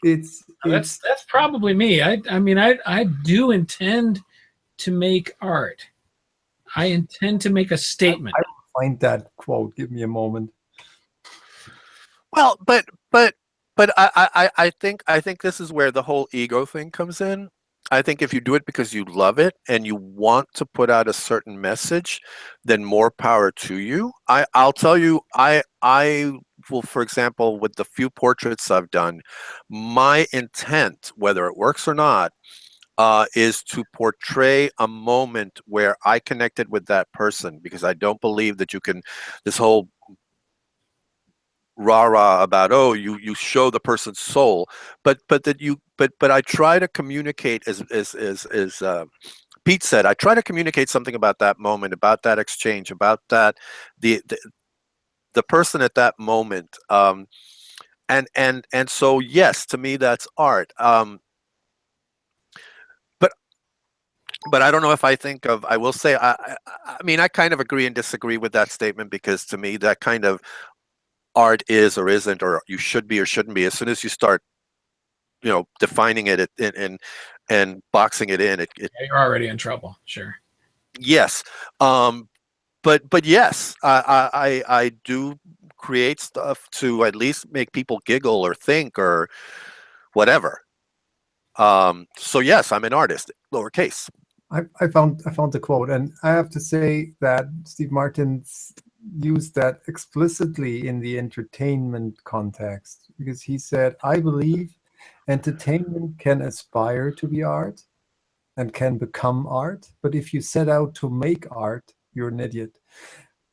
That's probably me. I mean I do intend to make art. I intend to make a statement. I find that quote. Give me a moment. Well, but I think this is where the whole ego thing comes in. I think if you do it because you love it and you want to put out a certain message, then more power to you. I'll tell you, I will, for example, with the few portraits I've done, my intent, whether it works or not, is to portray a moment where I connected with that person, because I don't believe that you can, this whole rah-rah about, oh, you show the person's soul, but I try to communicate, as Pete said, I try to communicate something about that moment, about that exchange, about that the person at that moment, and so yes, to me that's art. But I don't know if I think of, I will say, I mean, I kind of agree and disagree with that statement, because to me that kind of art is or isn't, or you should be or shouldn't be, as soon as you start, you know, defining it and boxing it in, Yeah, you're already in trouble. Sure. Yes. But yes, I do create stuff to at least make people giggle or think or whatever. So yes, I'm an artist, lowercase. I found the quote, and I have to say that Steve Martin's used that explicitly in the entertainment context, because he said, I believe entertainment can aspire to be art and can become art, but if you set out to make art, you're an idiot.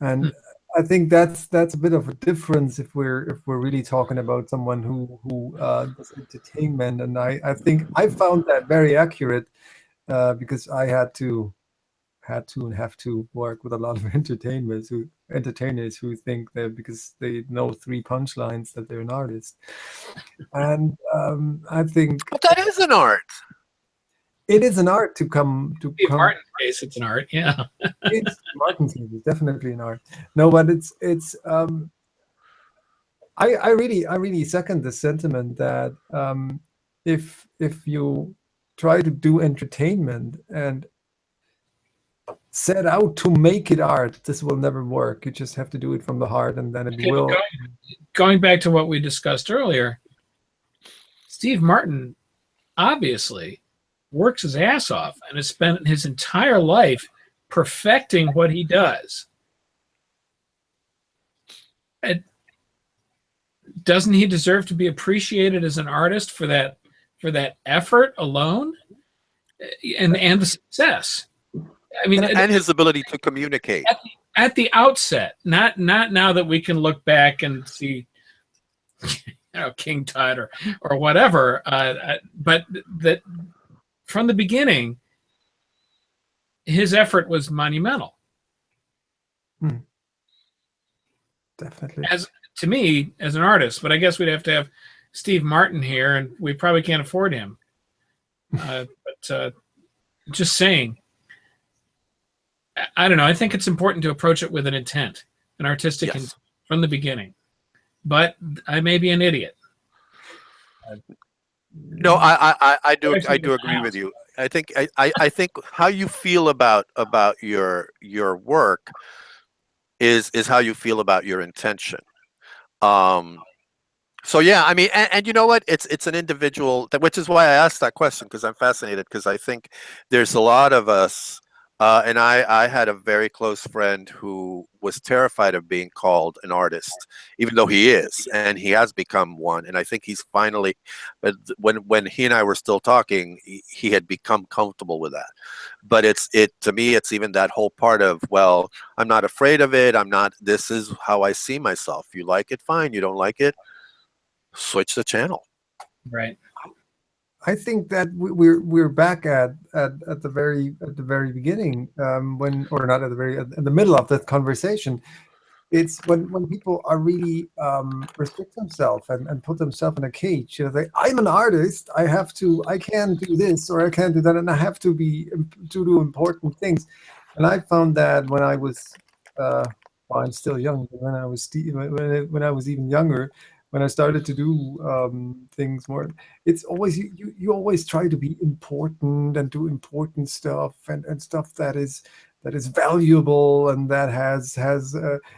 And I think that's a bit of a difference if we're really talking about someone who does entertainment. And I think I found that very accurate, because I had to and have to work with a lot of entertainers who think that because they know 3 punchlines that they're an artist. And I think But that is an art. it is an art to come to In Martin's case, it's an art. Yeah. It's Martin's case, it's definitely an art. No, but it's I really second the sentiment that if you try to do entertainment and set out to make it art, this will never work. You just have to do it from the heart, and then it will. Going back to what we discussed earlier, Steve Martin obviously works his ass off and has spent his entire life perfecting what he does. Doesn't he deserve to be appreciated as an artist for that effort alone, and the success? I mean, and his ability to communicate at the outset, not now that we can look back and see, you know, King Tut or whatever, but that from the beginning, his effort was monumental. Definitely. To me, as an artist, but I guess we'd have to have Steve Martin here, and we probably can't afford him. But just saying, I don't know. I think it's important to approach it with an intent, an artistic intent from the beginning. But I may be an idiot. No, I do agree with you. I think how you feel about your work is how you feel about your intention. So yeah, I mean, and you know what? It's an individual, which is why I asked that question, because I'm fascinated, because I think there's a lot of us And I had a very close friend who was terrified of being called an artist, even though he is, and he has become one. And I think he's finally, but when he and I were still talking, he had become comfortable with that. But to me, it's even that whole part of, well, I'm not afraid of it. I'm not, this is how I see myself. You like it, fine. You don't like it, switch the channel. Right. I think that we're back at the very beginning, when, or not at the very, at the middle of that conversation. It's when people are really restrict themselves and put themselves in a cage. You know, I'm an artist. I can't do this or I can't do that, and I have to do important things. And I found that when I was, well, I'm still young, but when I was even younger, when I started to do things more, it's always you always try to be important and do important stuff and stuff that is valuable and that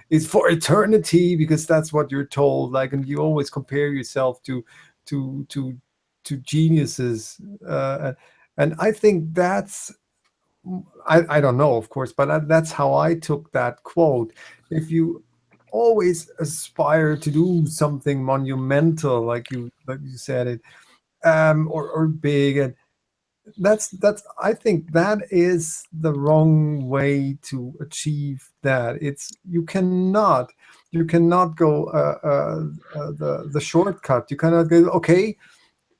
is for eternity, because that's what you're told. Like, and you always compare yourself to geniuses, and I think that's, I don't know, of course, but that's how I took that quote. If you always aspire to do something monumental, like you said it, or big, and that's I think that is the wrong way to achieve that. It's you cannot go the shortcut. You cannot go, okay,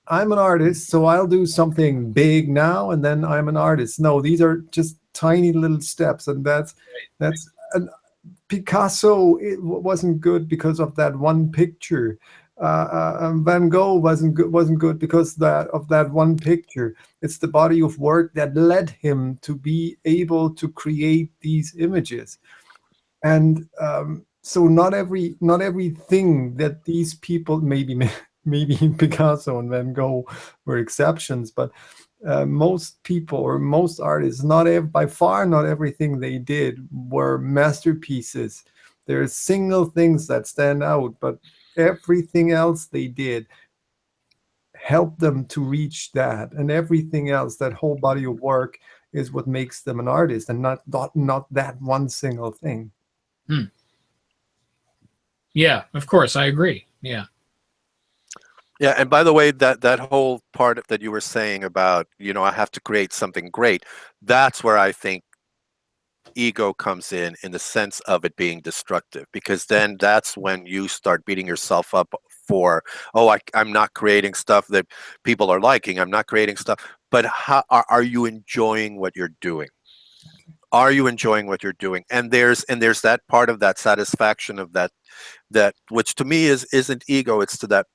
I'm an artist, so I'll do something big now, and then I'm an artist. No, these are just tiny little steps, and that's and Picasso, it wasn't good because of that one picture. Van Gogh wasn't good because of that one picture. It's the body of work that led him to be able to create these images. And so not everything that these people, maybe Picasso and Van Gogh were exceptions, but most people or most artists, by far not everything they did were masterpieces. There are single things that stand out, but everything else they did helped them to reach that, and everything else, that whole body of work, is what makes them an artist, and not that one single thing. Yeah, of course, I agree. Yeah. Yeah, and by the way, that whole part that you were saying about, I have to create something great, that's where I think ego comes in the sense of it being destructive, because then that's when you start beating yourself up for, oh, I'm not creating stuff that people are liking, I'm not creating stuff. But how are you enjoying what you're doing? Are you enjoying what you're doing? And there's that part of that satisfaction of that which to me isn't ego. It's to that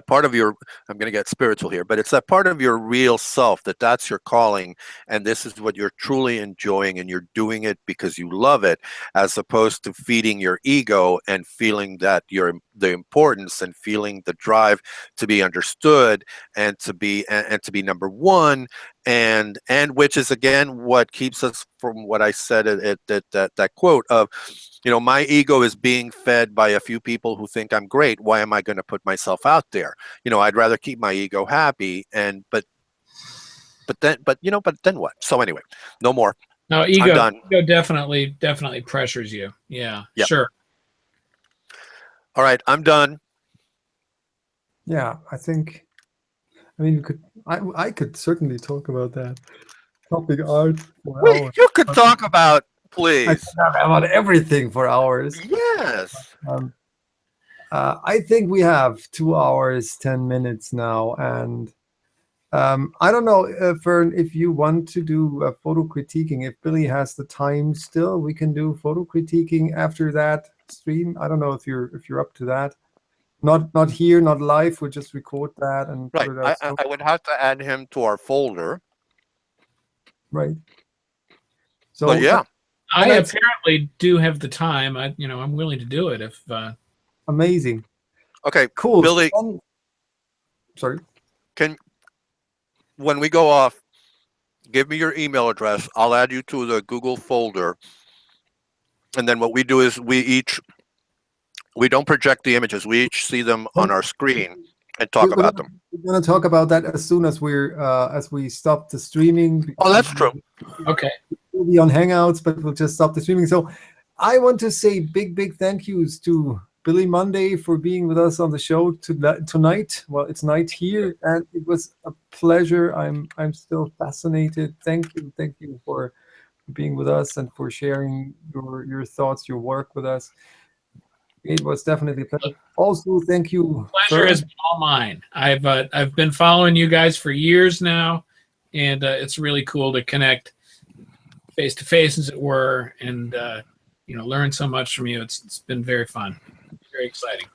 part of your, I'm going to get spiritual here, but it's that part of your real self, that's your calling, and this is what you're truly enjoying, and you're doing it because you love it, as opposed to feeding your ego and feeling that you're the importance and feeling the drive to be understood and to be number one, and which is again what keeps us from what I said at that quote of, my ego is being fed by a few people who think I'm great. Why am I going to put myself out there? I'd rather keep my ego happy. But then what? So anyway, no more. No, ego definitely pressures you. Yeah, yep. Sure. All right, I'm done. Yeah, I could certainly talk about that topic, art, for hours. You could talk about, please. I talk about everything for hours. Yes. I think we have 2 hours, 10 minutes now. And I don't know, Fern, if you want to do photo critiquing, if Billy has the time still, we can do photo critiquing after that stream. I don't know if you're up to that. Not here, not live. We'll just record that and right. put it out. I would have to add him to our folder. Right. So but yeah. I apparently do have the time. I'm willing to do it if. Amazing. Okay, cool. Billy. Sorry. When we go off, give me your email address. I'll add you to the Google folder, and then what we do is we don't project the images. We each see them on our screen and talk about them. going to talk about that as soon as we stop the streaming. Oh, that's true. Okay. We'll be on Hangouts, but we'll just stop the streaming. So I want to say big thank yous to Billy Monday for being with us on the show tonight. Well, it's night here, and it was a pleasure. I'm still fascinated. Thank you for being with us and for sharing your thoughts, your work with us. It was definitely a pleasure. Also, thank you. Pleasure has been all mine. I've been following you guys for years now, and it's really cool to connect face to face, as it were, and learn so much from you. It's been very fun, very exciting.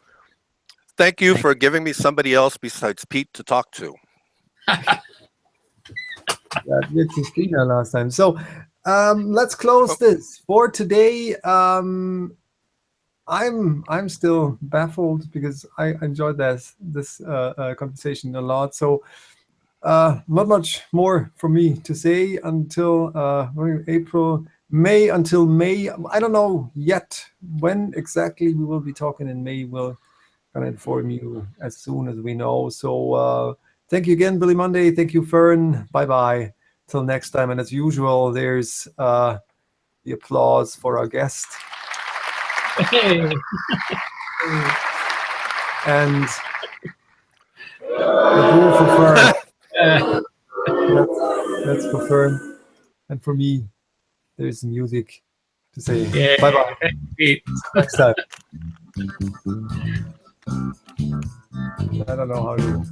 Thank you for giving me somebody else besides Pete to talk to. It's Christina last time. So let's close this for today. I'm still baffled because I enjoyed this conversation a lot. So not much more for me to say until May. Until May, I don't know yet when exactly we will be talking in May. We'll kind of inform you as soon as we know. So thank you again, Billy Monday. Thank you, Fern. Bye. Till next time. And as usual, there's the applause for our guest. Hey. And the boo for Fern. That's for Fern. And for me, there's music to say bye-bye. Next time. I don't know how to